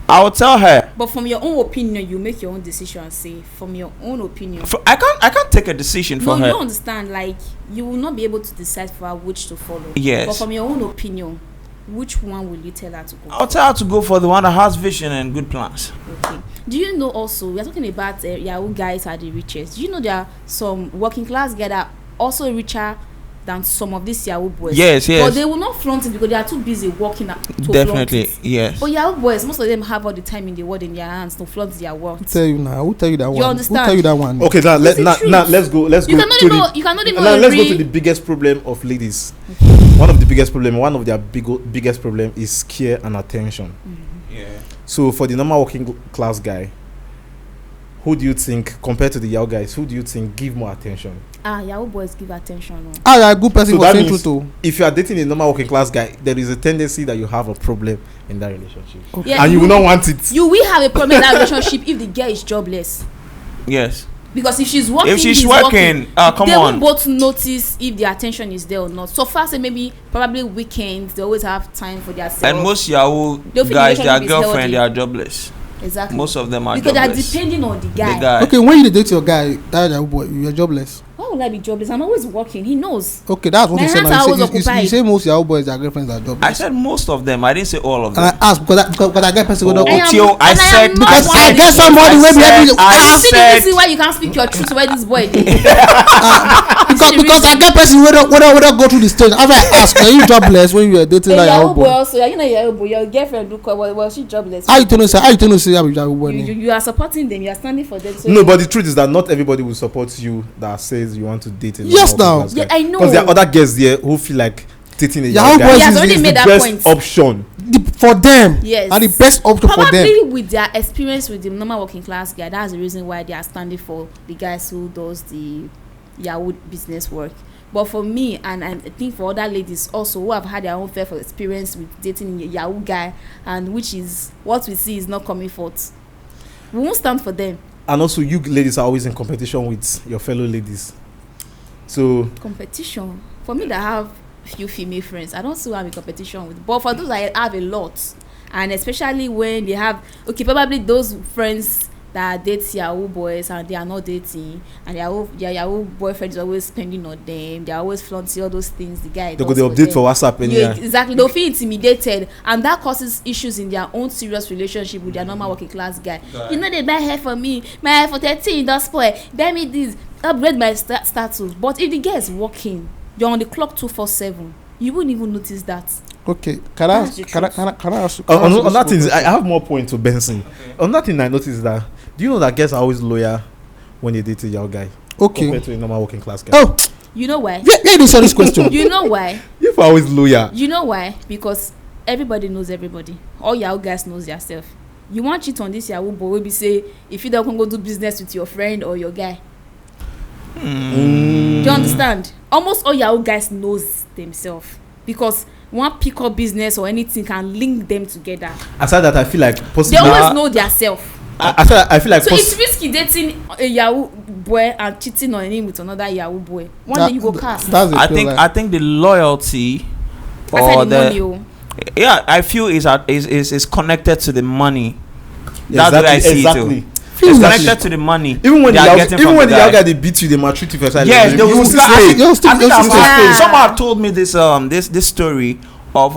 I will tell her. But from your own opinion, you make your own decision and say, from your own opinion. I can't take a decision for her. No, you don't understand. Like, you will not be able to decide for her which to follow. Yes. But from your own opinion, which one will you tell her to go I'll tell her to go for the one that has vision and good plans. Okay. Do you know also, we are talking about Yahoo guys are the richest. Do you know there are some working class guys that are also richer than some of these Yahoo boys? Yes. But they will not flaunt it because they are too busy working to Definitely, flaunt it. yes. But Yahoo boys, most of them have all the time in the world in their hands to flaunt their wealth. Who tell you now? Who tell you that one? You understand? Who tell you that one? Okay, now let's go. Let's You go. cannot even know. You cannot even Now know. let's go to the biggest problem of ladies. One of their biggest problem is care and attention. Yeah. So for the normal working class guy, who do you think, compared to the Yahoo guys, who do you think give more attention? Yahoo boys give attention. No? You're a good person So for that saying means truth. if you are dating a normal working class guy, there is a tendency that you have a problem in that relationship, Yeah, and you will not want it. You will have a problem in that relationship if the girl is jobless. Yes. Because if she's working, If she's working, come they on. will both notice if the attention is there or not. So far, say maybe probably weekends, they always have time for themselves. And most Yahoo They'll feel guys, the their relationship is girlfriend, healthy. they are jobless. Exactly. Most of them are because jobless. they are depending on the guy. Okay, when you date your guy, that Yahoo boy, you're jobless. Why would I be jobless? I'm always working. He knows. Okay, that's what My you said. hands Now. are always You occupied. say most Yahoo boys, their girlfriends are jobless. I said most of them. I didn't say all of And them. I asked because I get person. Oh, I am- Theo, I and I am said not because one I of get the- somebody I wey be said- every. I See why you can't speak your truth where this boy did. Because I get person wey don't go through the stage. After I ask, are you jobless when you were dating that Yahoo boy? Also, you know Yahoo boy, your girlfriend look well, she jobless. How you tell us say I'm Yahoo boy? You are supporting them. You are standing for them. So No, but the truth is that not everybody will support you that says you want to date a Yes, normal now. working class Yeah, guy. I know. Because there are other girls there who feel like dating a Yahoo young guy boys He has is already is made the that best point. option. For them. Yes. And the best option for them. Probably with their experience with the normal working class guy, that's the reason why they are standing for the guys who does the Yahoo business work. But for me, and I think for other ladies also who have had their own fair experience with dating a Yahoo guy, and which is what we see is not coming forth, we won't stand for them. And also, you ladies are always in competition with your fellow ladies. So Competition for me that have few female friends, I don't see who I'm in competition with. But for those I have a lot, and especially when they have probably those friends that date Yahoo boys and they are not dating, and their Yahoo boyfriend is always spending on them, they are always flaunting all those things the guy they does go the update for them. WhatsApp and Yeah, exactly. They'll feel intimidated, and that causes issues in their own serious relationship with their normal working class guy. You know, they buy hair for me, my hair for 13 don't spoil, buy me this, upgrade my status. But if the guy is working, you're on the clock 247, you wouldn't even notice that. Okay, can I That's the ask? on that thing, I have more point to Benson. On that thing, I noticed that. Do you know that girls are always loyal when they date a young guy Okay. compared to a normal working class guy? Oh, You know why? yeah, this is this question. You know why? You are always loyal. You know why? Because everybody knows everybody. All Yahoo guys knows yourself. You want cheat on this Yahoo boy, will be say if you don't go do business with your friend or your guy. Do you understand? Almost all Yahoo guys knows themselves because one pick up business or anything can link them together. Aside that, I feel like They possibly. always know themselves. I feel like. So it's risky dating a Yahoo boy and cheating on him with another Yahoo boy. One day you go cast. That's I think the loyalty or the I feel is connected to the money. That's what I see too. It's connected to the money. Even when they are getting from the guy. young guy they beat you, they maltreat you for asylum. Yes, they will still say. You'll still- I think you'll I've still heard- say. someone told me this story of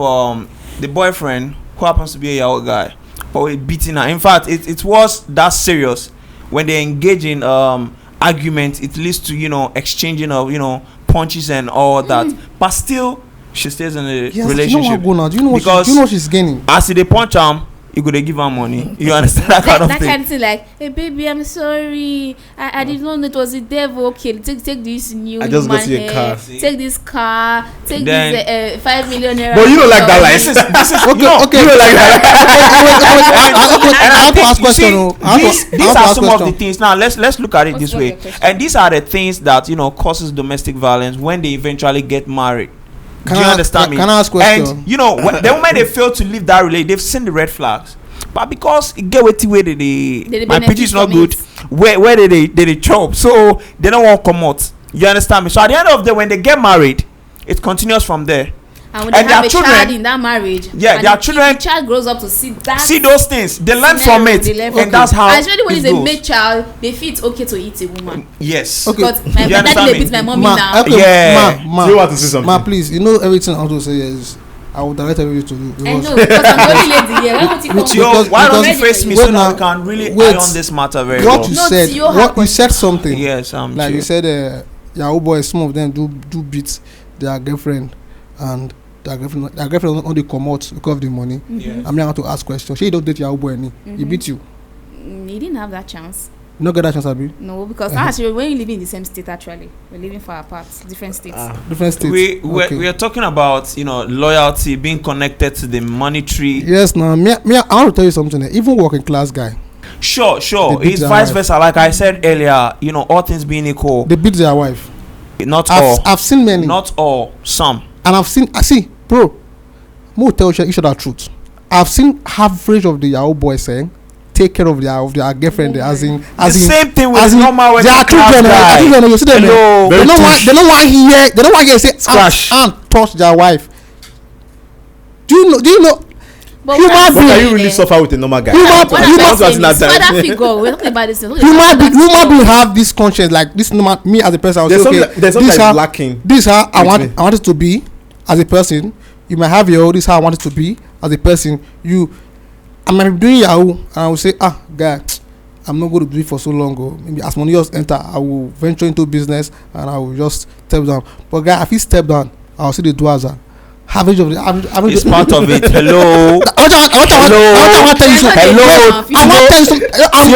the boyfriend who happens to be a Yahoo guy, but beating her. In fact, it was that serious. When they engage in argument, it leads to exchanging of punches and all that. But still, she stays in a relationship. Do you know what Because do you know what she's gaining? as they punch him, you could give her money. You understand that kind of that thing? kind of thing, like, hey baby, I'm sorry, I didn't know it was the devil. Okay, take this new I just got man you a hair, car. take this car, take Then- this 5 million naira. But you don't like that life. This is Okay, no. okay. You don't like that. I have to ask You question. see, I have these to are ask some of the question. things. Now let's look at it What's this way. your question? And these are the things that causes domestic violence when they eventually get married. Can Do you I- understand me? can I ask question? And the moment they fail to leave that relationship, they've seen the red flags. But because it get with where They my pitch is not benefit good, from where they chop, so they don't want to come out. You understand me? So at the end of the day, when they get married, it continues from there. And when they have a child in that marriage, yeah, their children, the child grows up to see those things. They learn from it, and that's how. Especially when it's a male child, they feel it's okay to eat a woman. Yes. Okay. But my daddy beat my mommy now. Okay. Yeah. Ma, you want to say something? Ma, please. You know everything I want to say is I will direct everything to you. I know because I'm the only lady here. Why don't you face me so that we can really eye on this matter very well? What you said. What you said something. Yes, like you said, Yahoo boys. Some of them do beat their girlfriend and. Their girlfriend only come out because of the money. Yeah. I'm not going to ask questions. She don't date your boy any. He beat you. He didn't have that chance. You not get that chance, Abi? No, because actually when you live in the same state, actually we're living far apart, different states. Different states. We are talking about loyalty being connected to the monetary. Yes, now me I want to tell you something. Even working class guy. Sure. It's vice versa. Like I said earlier, all things being equal. They beat their wife. Not all. I've seen many. Not all. Some. And I see, bro. More tell each other truth. I've seen average of the Yahoo boy saying, take care of their girlfriend. As in, same thing with normal working class guy. You see them. They don't want hear. They don't want hear say and touch their wife. Do you know? But can you really suffer with a normal guy? Human being have this conscience like this. Me as a person, I was okay. There's something that's lacking. This how I want it to be as a person. You might have your own. This how I want it to be as a person. I might be doing Yahoo and I will say, guy, I'm not going to do it for so long. Maybe as money just enter, I will venture into business and I will just step down. But guy, if he step down, I will see the doers. Average of the it's part of it. Hello. I want to tell you something. Hello. I want to tell you something. I'm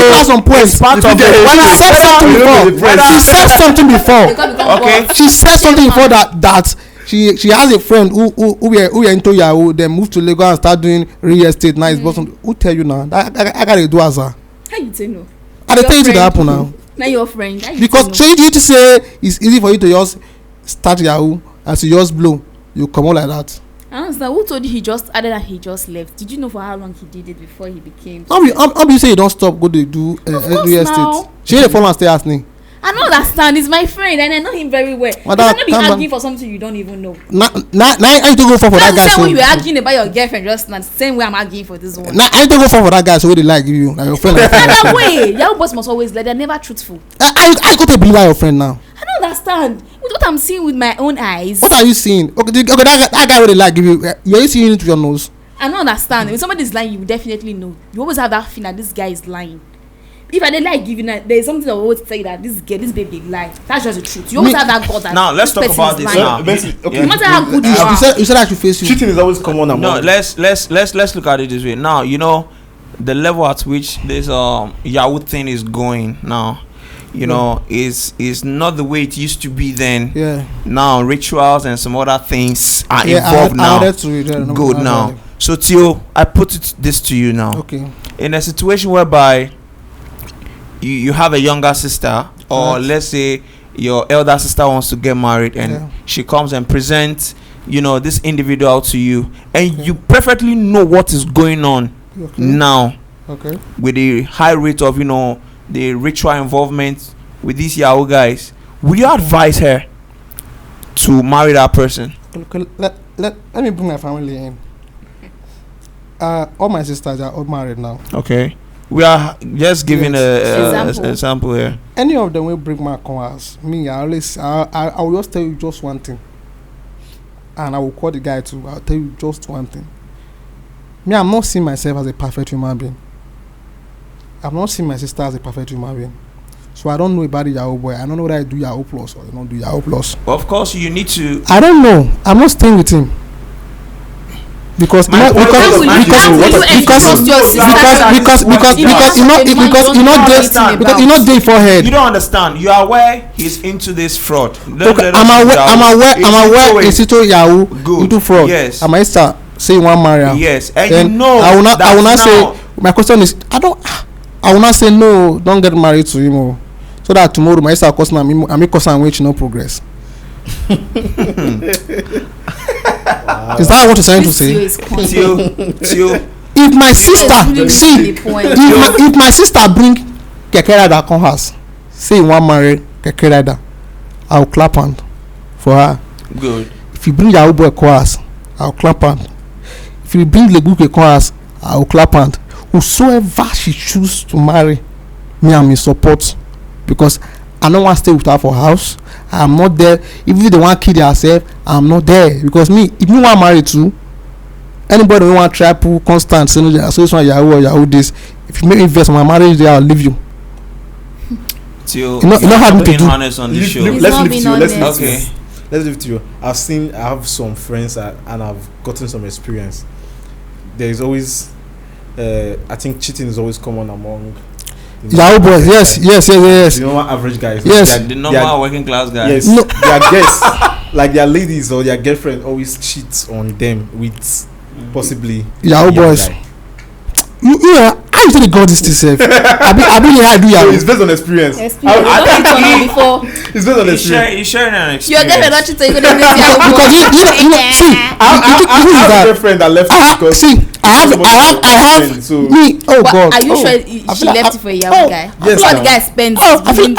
giving some points. Part of it. When she said something before. Okay. She said something before that she has a friend who are into Yahoo. Then moved to Lagos and start doing real estate. Nice, but who tell you now? I gotta do as her. How you say no? I tell you to happen now. Now your friend. Because so you to say it's easy for you to just start Yahoo. As you just blow, you come out like that. I understand. Who told you he just left? Did you know for how long he did it before he became? How you say you don't stop? Go to do real estate. She ain't follow and stay asking. I don't understand. He's my friend and I know him very well. You cannot be arguing for something you don't even know. Now I need to go for that guy. Same way you were arguing about your girlfriend just now. Same way I'm arguing for this one. Now I need to go for that guy so they like you, like your friend. That way, your boss must always lie. They're never truthful. I got to believe your friend now. I don't understand. With what I'm seeing with my own eyes. What are you seeing? Okay, that guy will like give you. You're seeing it with your nose. I don't understand. When somebody's lying, you definitely know. You always have that feeling that this guy is lying. If I didn't like giving that, there's something that I always tell you that this baby lie. That's just the truth. You always have that God that. Now let's talk about this now. Okay. No matter how good you are. You said I should face you. Cheating is always common. No, let's look at it this way. Now the level at which this Yahoo thing is going now. Is not the way it used to be then. Yeah. Now rituals and some other things are involved now. Good now. So Theo, I put this to you now. Okay. In a situation whereby you have a younger sister, or let's say your elder sister wants to get married, and she comes and presents, this individual to you, and you perfectly know what is going on now. Okay. With the high rate of the ritual involvement with these Yahoo guys, would you advise her to marry that person? Let me bring my family in. All my sisters are all married now. Okay. We are just giving an example here. Any of them will bring my house. Me, I will just tell you just one thing, and I will call the guy too. I'll tell you just one thing. Me, I'm not seeing myself as a perfect human being. I'm not seeing my sister as a perfect human being. So I don't know about the Yahoo boy. I don't know whether I do Yahoo Plus or I don't do Yahoo Plus. Well, of course, you need to. I don't know. I'm not staying with him. Because you not there forehead. You don't understand. You are aware he's into this fraud. I'm aware he's into Yahoo, into fraud. Yes. I might start saying one Maria. Yes, and then I will not say. My question is, I will not say no. Don't get married to him, so that tomorrow my sister cause me which no progress. Is that what you're trying to say? If my sister if my sister bring keke rider come house, say one marry keke rider, I will clap hand for her. Good. If you bring Yahoo boy chorus, I'll clap hand. If you bring Leguke chorus, I'll clap hand. Whosoever she choose to marry, me I'm in support, because I don't want to stay with her for house. I'm not there. Even if they want to kill themselves, I'm not there, because me, if you want to marry too, anybody who want to try pull constant, say no, so this one Yahoo or Yahoo this. If you make invest on my marriage, there I'll leave you. Till you know how to do. Honest on the show. Let's leave to you. Okay. Let's leave to you. I have some friends and I've gotten some experience. There is always, I think cheating is always common among Yahoo boys. Yes. You know what average guys? Yes. Like the normal working class guys. Yes. No. Their guests, like their ladies or their girlfriend, always cheat on them with possibly Yahoo boys. Guy. You how you say they got this self? I be how do Yahoo? So it's based on experience. I before. It's based on experience. He's sharing an experience. Your girlfriend not cheating, you don't Yahoo. Because you see, I have a girlfriend that left because I have so me. Oh but God. are you sure she left it for a Yahoo guy? Yes, What the guy spends? I feel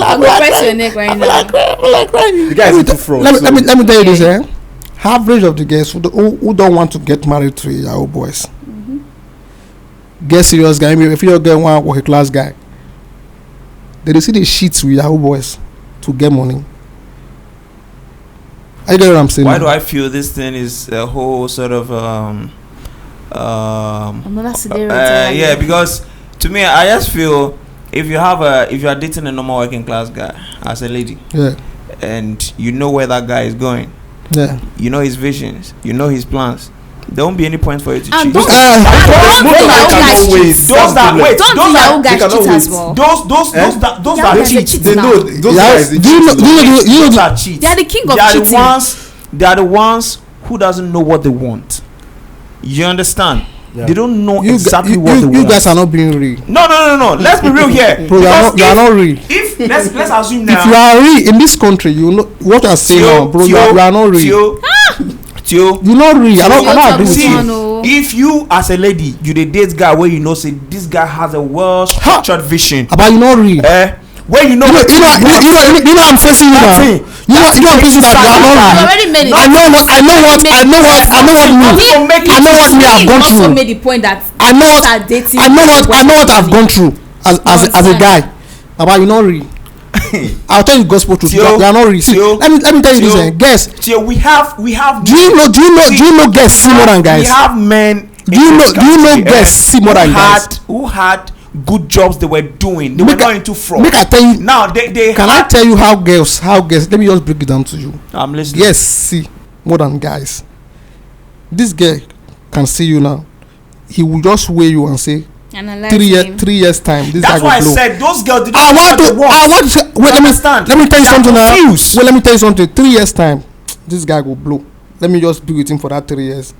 I'm gonna press your neck right now. the guy is into fraud. Let me tell you this. Average of the girls who don't want to get married to Yahoo boys. Get serious guy. If you're getting one working class guy, they see the shits with Yahoo boys to get money. I get what I'm saying. Why do I feel this thing is a whole sort of Another scenario. yeah, because to me I just feel if you are dating a normal working class guy as a lady, yeah, and you know where that guy is going, yeah, you know his visions, you know his plans, there won't be any point for you to cheat. Don't be Yahoo guys cheat as well. Those that cheat, they know those guys. those that cheat. They are the king of cheating. They are the ones who doesn't know what they want. You understand? Yeah. They don't know exactly what they want. You guys are not being real. No. Let's be real here. Bro, you are not real. If let's assume now. If you are real in this country, you know what I say now, bro. You are not real. Theo, you're not real. I don't agree with you. If you as a lady, you the date guy where you know say this guy has a well structured vision. But you not real. Where you know I'm facing you now. You know I'm facing that you are not real. I know what me I've gone through. Also made the point that I know what I've gone through as a guy. But you not real. I'll tell you gospel truth. You are not real. See, let me tell you this. Guys, Theo, we have. Do you know guys see more than guys? We have men. Do you know guys see more than guys? Who had good jobs they were doing. They were not into fraud. Make I tell you. Now they can I tell you how girls? Let me just break it down to you. I'm listening. Yes, see more than guys. This guy can see you now. He will just weigh you and say. 3 years time. That's why I said those girls didn't. I want to say. Wait, let me tell you something now. Wait, let me tell you something. 3 years time, this guy will blow. Let me just be with him for that 3 years.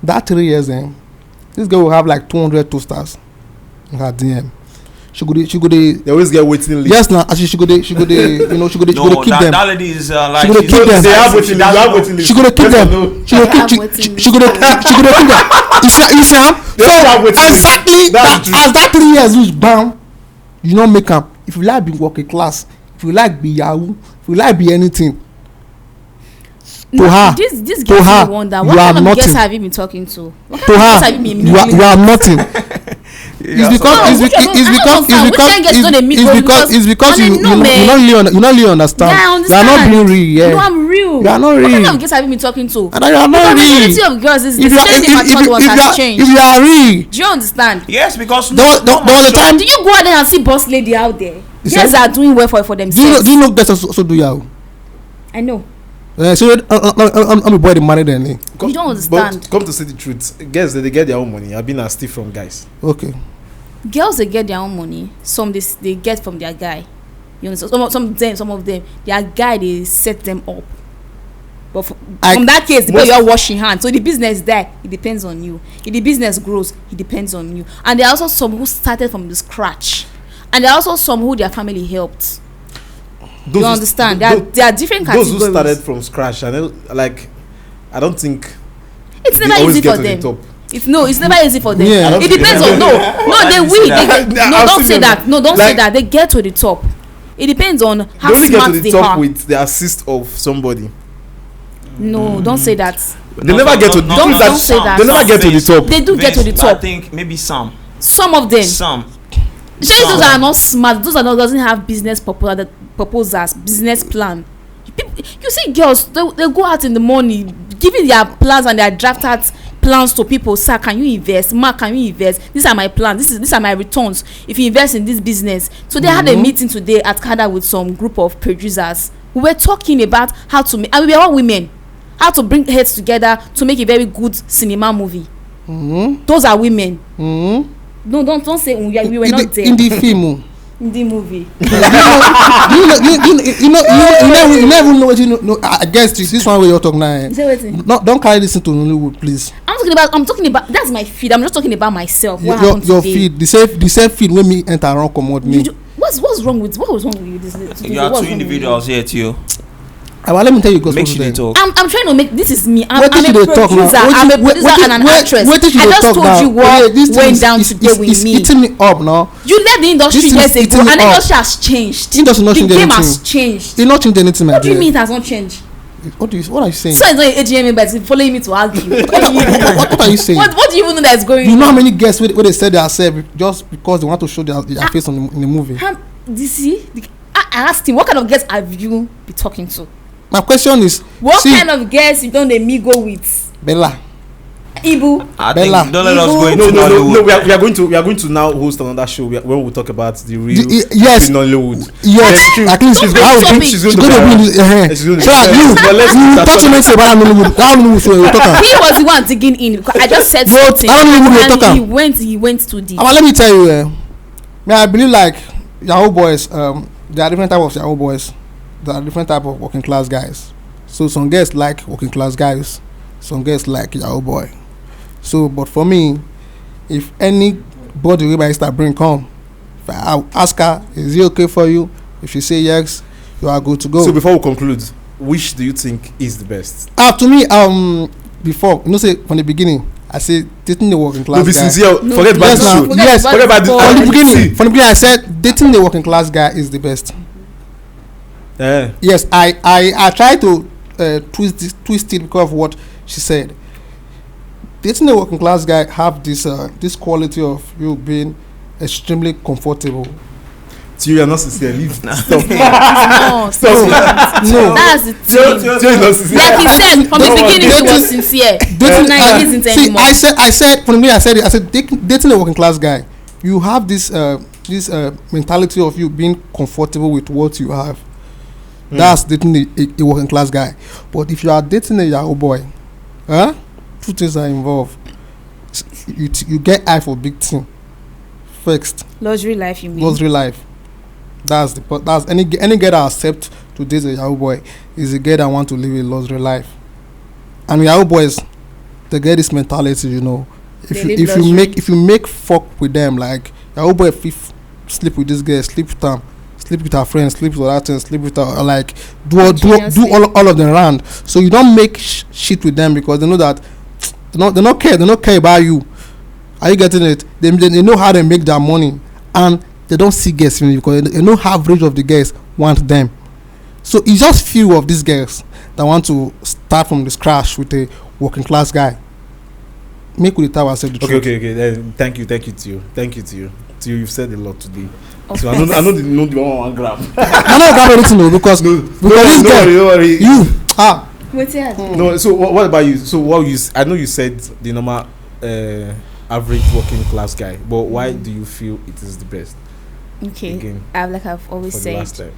That 3 years, this girl will have like 200 toasters in her DM. She go. They always get waiting list. Yes, now actually she go. Keep them. That lady is like. She go keep them. They have waiting list. She go keep them. She go keep them. You see how? So exactly as that 3 years reach bound, you not make up. If you like be working class, if you like be Yahoo, if you like be anything, to her, this girl I wonder what kind of guests have you been talking to? What kind of guests have you been you are nothing. It's because you not really understand. You are not being real. Yeah. No, I'm real. You are not real. What kind of guests have you been talking to? And you are not real. The majority of girls is the same thing matured ones has changed. If you are real, do you understand? Yes, because there was the time. Do you go out there and see boss lady out there? Girls are doing well for themselves. Do you know guys also do Yahoo? I know. So I'm a boy the money then. You don't understand. But come to say the truth, girls they get their own money. I've been a steal from guys. Okay. Girls they get their own money. Some they get from their guy. You understand? Some of them their guy they set them up. But from that case, the way you're washing hands, so the business there, it depends on you. If the business grows, it depends on you. And there are also some who started from the scratch, and there are also some who their family helped. You understand? There are different categories. Those who started from scratch, and like, I don't think it's never easy for them. It's never easy for them. Yeah, it depends on they will. Don't say that. No, don't say that. They get to the top. It depends on how They only get smart to the they top are. with the assist of somebody. No, don't say that. They never get to. Don't say that. They never get to the top. They do get to the Vince, top. I think maybe some. Some of them. Some. Those are not smart. Those are not doesn't have business proposals, business plan. You see girls, they go out in the morning giving their plans and their drafted plans to people. Sir, can you invest? Mark, can you invest? These are my plans. These are my returns. If you invest in this business. So they had a meeting today at CASTED with some group of producers. We were talking about how to make, and we were all women, how to bring heads together to make a very good cinema movie. Those are women. No, don't say we were not there. In the film. In the movie. You never know what you know. I guess this one where you're talking now. No, don't carry this into Nollywood, please. I'm talking about that's my feed. I'm just talking about myself. What happened your today? feed, the same feed when me enter around commode me. What's wrong with you? You are two individuals here, Theo. Well, let me tell you, because Make sure they talk. I'm trying to make this is me. I'm a talk producer. now? I'm a producer and an actress. I just told you what went down today with me. It's eating me up now. You left the industry years ago, and the industry has changed. Industry not changed the game anything. has changed. It's not changed anything. What do you mean it has not changed? What are you saying? So it's not an AGM, but it's following me to argue. What are you saying? What do you even know that's going on? You know how many guests where they said they are saved just because they want to show their face in the movie? I asked him, what kind of guests have you been talking to? My question is, what kind of guests you don't let me go with? Bella. Ibu. I Bella. think don't let us go into No. Nollywood. We are going to now host another show when we talk about the real Yes. Nollywood. Yes. At least she's going to be. She's going to be in the. So you touch on anything about Nollywood. How Nollywood show you talk? He was the one digging in because I just said something. And he went too deep. Let me tell you, I believe like Yahoo boys. There are different types of Yahoo boys. There are different type of working class guys. So some guys like working class guys. Some guys like Yahoo boy. So, but for me, if anybody will start bring come, if I ask her, is it okay for you? If she say yes, you are good to go. So before we conclude, which do you think is the best? To me, before say from the beginning, I say dating the working class guy. Be sincere. Forget about the show. Yes, forget about from the beginning. From the beginning, I said dating the working class guy is the best. Yes, I try to twist it because of what she said. Dating a working class guy have this quality of you being extremely comfortable. You are not sincere. Leave. Stop. No. That's the thing. Like he said from the beginning, he was sincere. Now he isn't anymore. I said from the beginning, I said dating a working class guy, you have this mentality of you being comfortable with what you have. That's dating a working class guy. But if you are dating a Yahoo boy, two things are involved. You get eye for big thing first. Luxury life, you mean? Luxury life. That's any girl that accept to date a Yahoo boy is a girl that want to live a luxury life. And Yahoo boys, they get this mentality, you know. If you make fuck with them, like Yahoo boy, sleep with this girl, sleep with them. Sleep with her friends, sleep with that, and sleep with her, like do all of them around. So you don't make shit with them because they know that they don't care about you. Are you getting it? They know how they make their money, and they don't see girls because they know average of the girls want them. So it's just few of these girls that want to start from the scratch with a working class guy. Make with the time I said the truth. Okay. Thank you, Theo. Theo, you've said a lot today. So I know the one grab. I don't grab anything though because this guy, don't worry. No. So what about you? So I know you said the normal average working class guy, but why do you feel it is the best? Okay. Again, I've always said.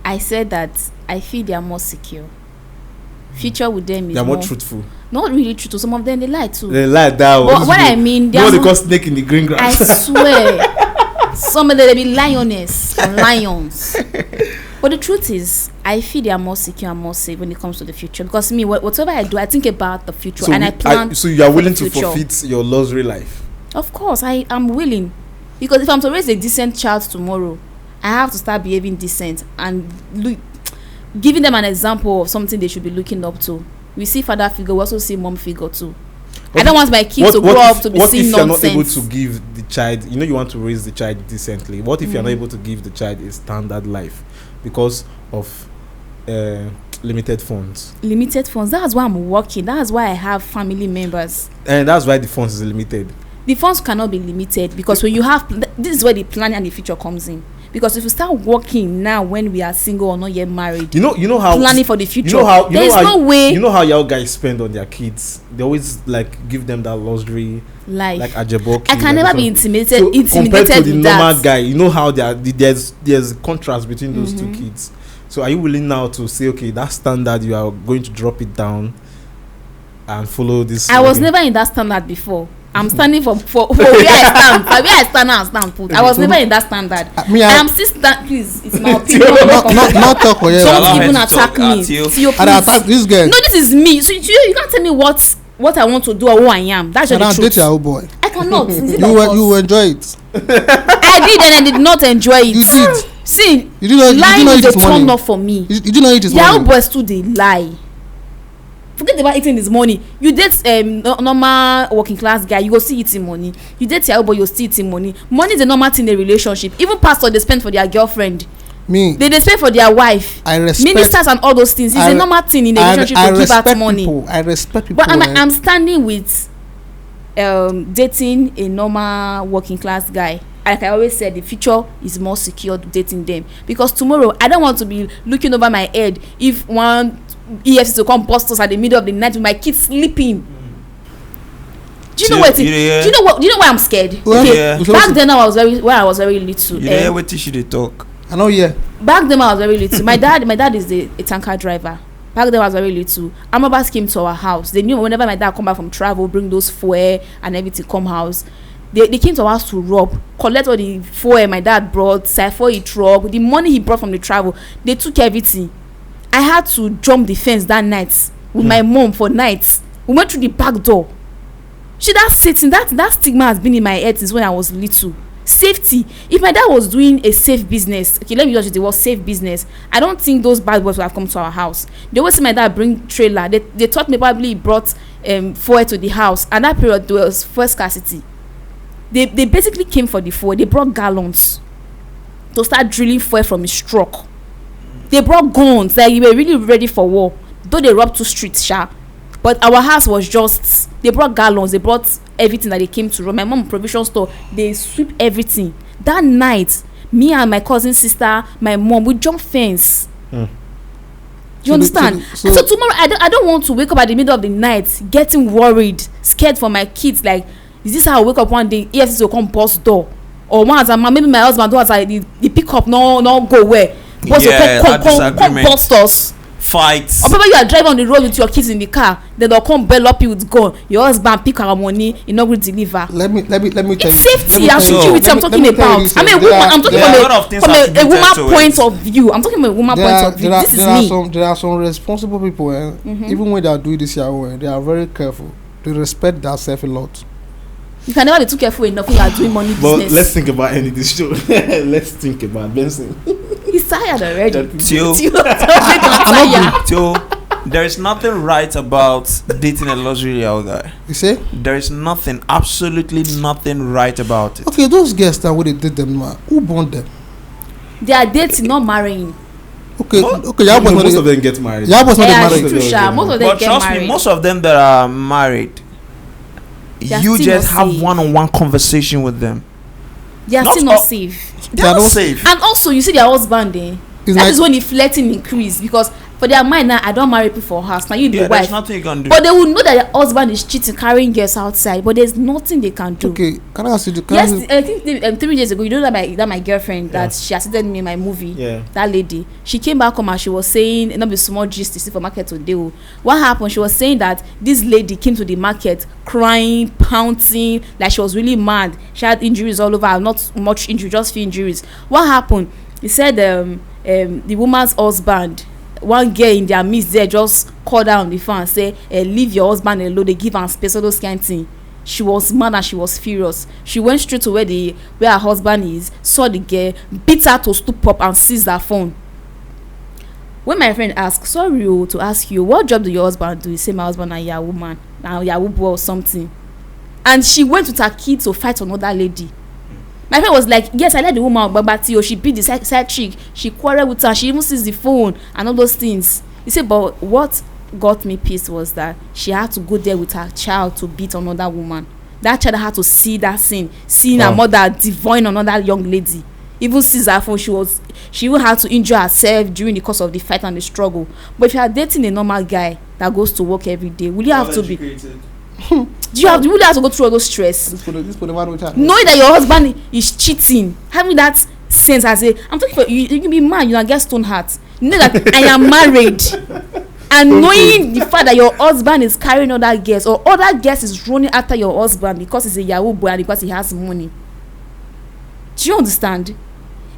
I said that I feel they are more secure. Future with them is they are more truthful. Not really truthful. Some of them they lie too. They lie that. But what I mean, they call snake in the green grass. I swear. Some of them they be lioness and lions. But the truth is, I feel they are more secure and more safe when it comes to the future. Because me, whatever I do, I think about the future and I plan. So you are willing to forfeit your luxury life? Of course, I am willing. Because if I'm to raise a decent child tomorrow, I have to start behaving decent and giving them an example of something they should be looking up to. We see father figure, we also see mom figure too. I don't want my kids to grow up to be seeing nonsense. What if you're not able to give the child, you want to raise the child decently? What if you're not able to give the child a standard life because of limited funds? Limited funds. That's why I'm working. That's why I have family members. And that's why the funds is limited. The funds cannot be limited because when you have, this is where the plan and the future comes in. Because if you start working now when we are single or not yet married, you know how planning for the future, there is no way. You know how y'all guys spend on their kids. They always like give them that luxury life, like ajeboki. I can never be intimidated. So compared to the normal that guy, you know how there's contrast between those two kids. So are you willing now to say, okay, that standard, you are going to drop it down and follow this? I was never in that standard before. I'm standing for where I stand. For where I stand now, I stand put. I was never in that standard. I am still please, it's my opinion. not talk for you. Don't even attack me. Theo, I attack this girl. No, this is me. So you can't tell me what I want to do or who I am. That's just the truth. Date your old boy. I cannot. You enjoy it. I did and I did not enjoy it. You did. See, lying is a turn off for me. You did not eat this morning. Your boys too, they lie. Forget about eating this money. You date normal working class guy, you go see eating money. You date your boy, you still eating money. Money is a normal thing in a relationship. Even pastors, they spend for their girlfriend. They spend for their wife. I respect ministers and all those things. It's a normal thing in a relationship to give out money. I respect people. But I'm standing with dating a normal working class guy. Like I always said, the future is more secure dating them, because tomorrow I don't want to be looking over my head if one EFCC to come bust us at the middle of the night with my kids sleeping. Do you know what? Do you know what? Do you know why I'm scared? Okay. Back then I was very little. You hear what she dey talk? I know, yeah. Back then I was very little. My dad is a tanker driver. Back then I was very little. Amabas came to our house. They knew whenever my dad come back from travel, bring those fuel and everything come house. They came to our house to rob, collect all the fuel my dad brought, for a truck, the money he brought from the travel. They took everything. I had to jump the fence that night with my mom for nights. We went through the back door. See, that stigma has been in my head since when I was little. Safety. If my dad was doing a safe business, okay, let me use the word safe business, I don't think those bad boys would have come to our house. They always see my dad bring trailer. They thought me probably he brought fuel to the house, and that period there was fuel scarcity. They basically came for the fuel. They brought gallons to start drilling fuel from his truck. They brought guns, like you were really ready for war. Though they robbed 2 streets, but our house was just. They brought gallons. They brought everything that they came to rob. My mom provision store. They sweep everything. That night, me and my cousin sister, my mom, we jump fence. You understand? So tomorrow, I don't want to wake up at the middle of the night getting worried, scared for my kids. Like, is this how I wake up one day? EFCC will come bust door, or once maybe my husband was like the pickup no go where. Come bust us. Fights. Or maybe you are driving on the road with your kids in the car, then they'll come bell up you with gun. Your husband pick our money, you know, will deliver. Let me tell you. It's safety and security I'm talking about. I mean, I'm talking from a woman point of view. I'm talking from a woman point of view. This is me. There are some responsible people, even when they are doing this Yahoo, they are very careful. They respect themselves a lot. You can never be too careful enough when you are doing money business. But let's think about ending this show. Let's think about Benson. He's tired already. Theo, there is nothing right about dating a luxury guy. You say? There is nothing, absolutely nothing right about it. Okay, those girls that when they date them, who born them? They are dating, not marrying. Okay, most of them get married. Most of them get married. Most of them that are married, you just have one-on-one conversation with them. They are still not safe. They are not safe. And also, you see their husband there. That is when the flirting increase, because for their mind now, I don't marry people for house. Now you be wife. There's nothing you can do. But they will know that their husband is cheating, carrying girls outside. But there's nothing they can do. Okay, can I ask you? I think 3 days ago, you know that my girlfriend that she assisted me in my movie. Yeah. That lady, she came back home and she was saying, not be small gist to see for market today. What happened? She was saying that this lady came to the market crying, pouncing, like she was really mad. She had injuries all over. Not much injury, just few injuries. What happened? He said the woman's husband, one girl in their midst there, just called her on the phone and say, leave your husband alone. They give her space, all those kind of thing. She was mad and she was furious. She went straight to where her husband is, saw the girl, beat her to stoop up and seized her phone. When my friend asked, sorry to ask you, what job do your husband do? He said, my husband and your woman. Yahoo boy or something, and she went with her kid to fight another lady. My friend was like, yes, I let the woman but Theo, she beat the side chick, she quarreled with her, she even sees the phone and all those things. He said, but what got me pissed was that she had to go there with her child to beat another woman. That child had to see that scene, seeing her mother devouring another young lady. Even sees her phone, she even had to injure herself during the course of the fight and the struggle. But if you are dating a normal guy that goes to work every day, will you have to be do you really have to go through all those stress? Knowing that your husband is cheating, having that sense as I'm talking for you can be mad, you know, get stone heart. You know that I am married. And knowing the fact that your husband is carrying other girls or other girls is running after your husband because he's a Yahoo boy and because he has money. Do you understand?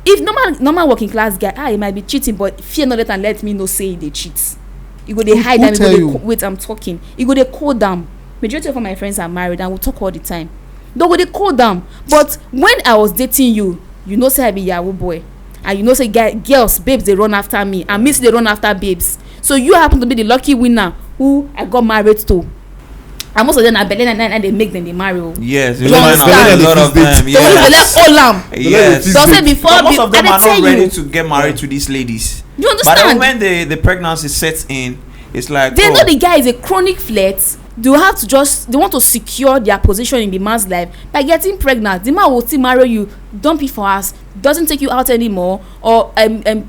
If normal working class guy, he might be cheating, but fear not and let me know say they cheat. You go they hide them, wait, I'm talking. You go they call them. Majority of my friends are married and we talk all the time. Don't go they call them. But when I was dating you, you know say I be Yahoo boy. And you know say girls, babes, they run after me. And miss they run after babes. So you happen to be the lucky winner who I got married to. And most of them are Berlin and they make them they marry. Yes, you find a lot of them. Yes. Yes. So say before most of them are not ready to get married to these ladies. You understand? But when the pregnancy sets in, it's like they know the guy is a chronic flirt. They want to secure their position in the man's life by getting pregnant. The man will still marry you, dump it for us, doesn't take you out anymore, or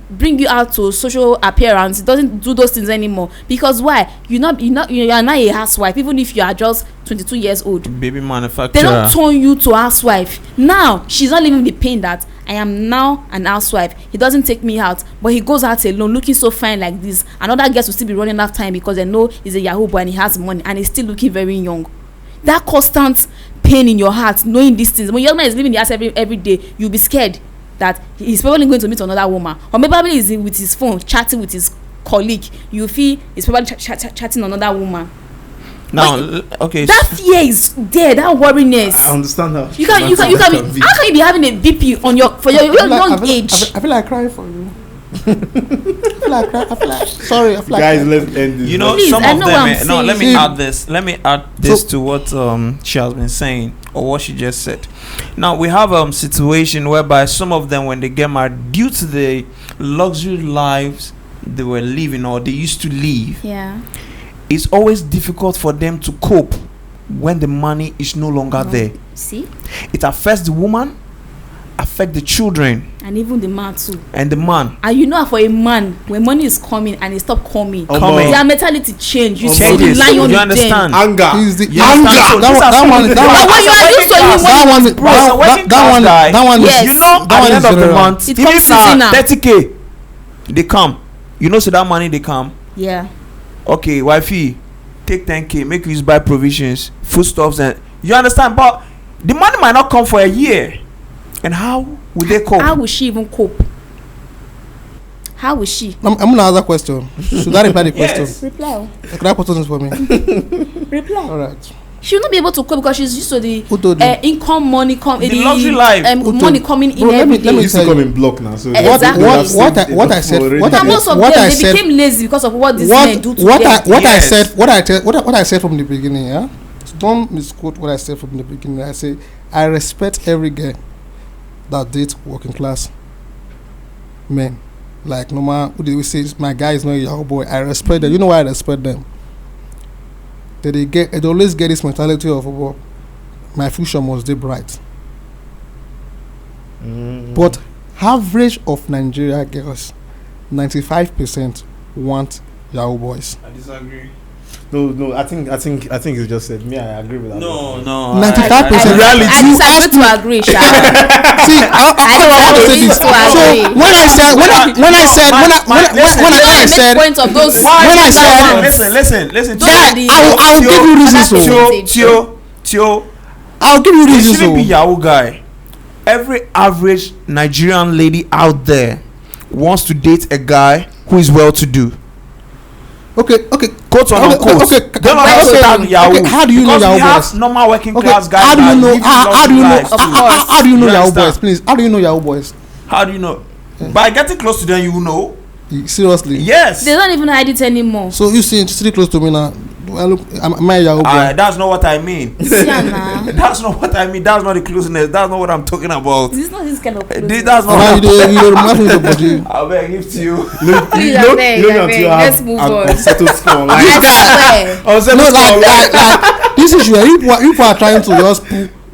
bring you out to social appearance. Doesn't do those things anymore because why? You are not a housewife, even if you are just 22 years old. Baby manufacturer. They don't turn you to housewife. Now she's not living the pain that I am now an housewife. He doesn't take me out, but he goes out alone looking so fine like this. Another guest will still be running after him because they know he's a Yahoo boy and he has money and he's still looking very young. That constant pain in your heart knowing these things. When your man is living the house every day, you'll be scared that he's probably going to meet another woman, or maybe he's with his phone chatting with his colleague. You feel he's probably chatting another woman. Now, okay. That fear is there. That worriness. I understand how. You can be. How can you be having a BP for your young age? I feel like crying for you. I feel like sorry. Guys, let's end this. You know, please, some of them. No, let me add this. Let me add this to what she has been saying or what she just said. Now we have situation whereby some of them, when they get married, due to the luxury lives they were living or they used to live, it's always difficult for them to cope when the money is no longer there. See, it affects the woman, affect the children, and even the man too. And the man. And you know, for a man, when money is coming and it stop coming, coming, their mentality change. You see changes. the lion. You understand? Anger. That one. Yes. You know, at the end of the month, it even comes now 30K, they come. You know, so that money they come. Yeah. Okay, wifey, take 10K, make you buy provisions, foodstuffs, and you understand. But the money might not come for a year. And how will they cope? How will she even cope? How will she? I'm gonna ask that question. Should I reply the question? Yes. Reply. Could I put this for me? Reply. All right. She will not be able to cope because she's used to the income, money, the luxury life, money coming in every day. Let me come in block now. So exactly. What I said. They became lazy because of what these men do to them. What I said from the beginning. Yeah. So don't misquote what I said from the beginning. I say I respect every girl that date working class men. Like no matter who they say my guy is not a Yahoo boy. I respect them. You know why I respect them? They always get this mentality of my future must be bright. But average of Nigeria girls, 95% want Yahoo boys. I disagree. No, I think it's just said. Me, I agree with that. No. 95% reality. I decided to agree, Sha. See, I say this. So when I said, listen. I will give you reasons. Theo, I'll give you reasons. You shouldn't be Yahoo guy. Every average Nigerian lady out there wants to date a guy who is well-to-do. Okay. Quote on quote. Okay. How do you know Yahoo boys? Normal working class guys. How do you know? How do you know Yahoo boys? Please. How do you know Yahoo boys? How do you know? By getting close to them, you will know. Seriously? Yes. They don't even hide it anymore. So you see close to me now. am I a Yahoo boy? That's not what I mean. That's not what I mean. That's not the closeness. That's not what I'm talking about. This is not this kind of closeness. That's not. Now you remind me of body. I'll beg give to you. Please, I beg. Let's move on. Settled score. Like, I swear. No, like this issue. If we are trying to just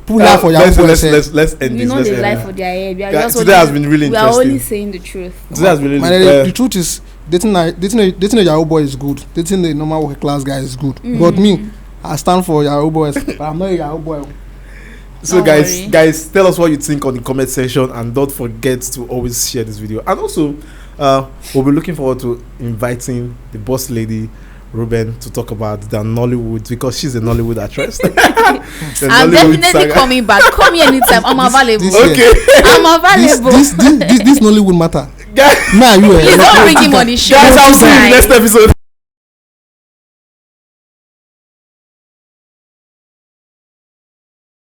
pull out for Yahoo boys, let's end You this. know the life of their head. We are just today has been really we are interesting. only saying the truth. Today has been really the truth is dating a Yahoo boy is good. Dating a normal working class guy is good. But me, I stand for Yahoo boys, but I'm not a Yahoo boy. So Don't guys, tell us what you think on the comment section, and don't forget to always share this video. And also, we'll be looking forward to inviting the boss lady Rubel to talk about the Nollywood, because she's a Nollywood actress. I'm definitely coming back. Call me anytime. I'm available. Okay. I'm available. This Nollywood matter. Guys, Please don't bring him on the show. I'll see you in the next episode.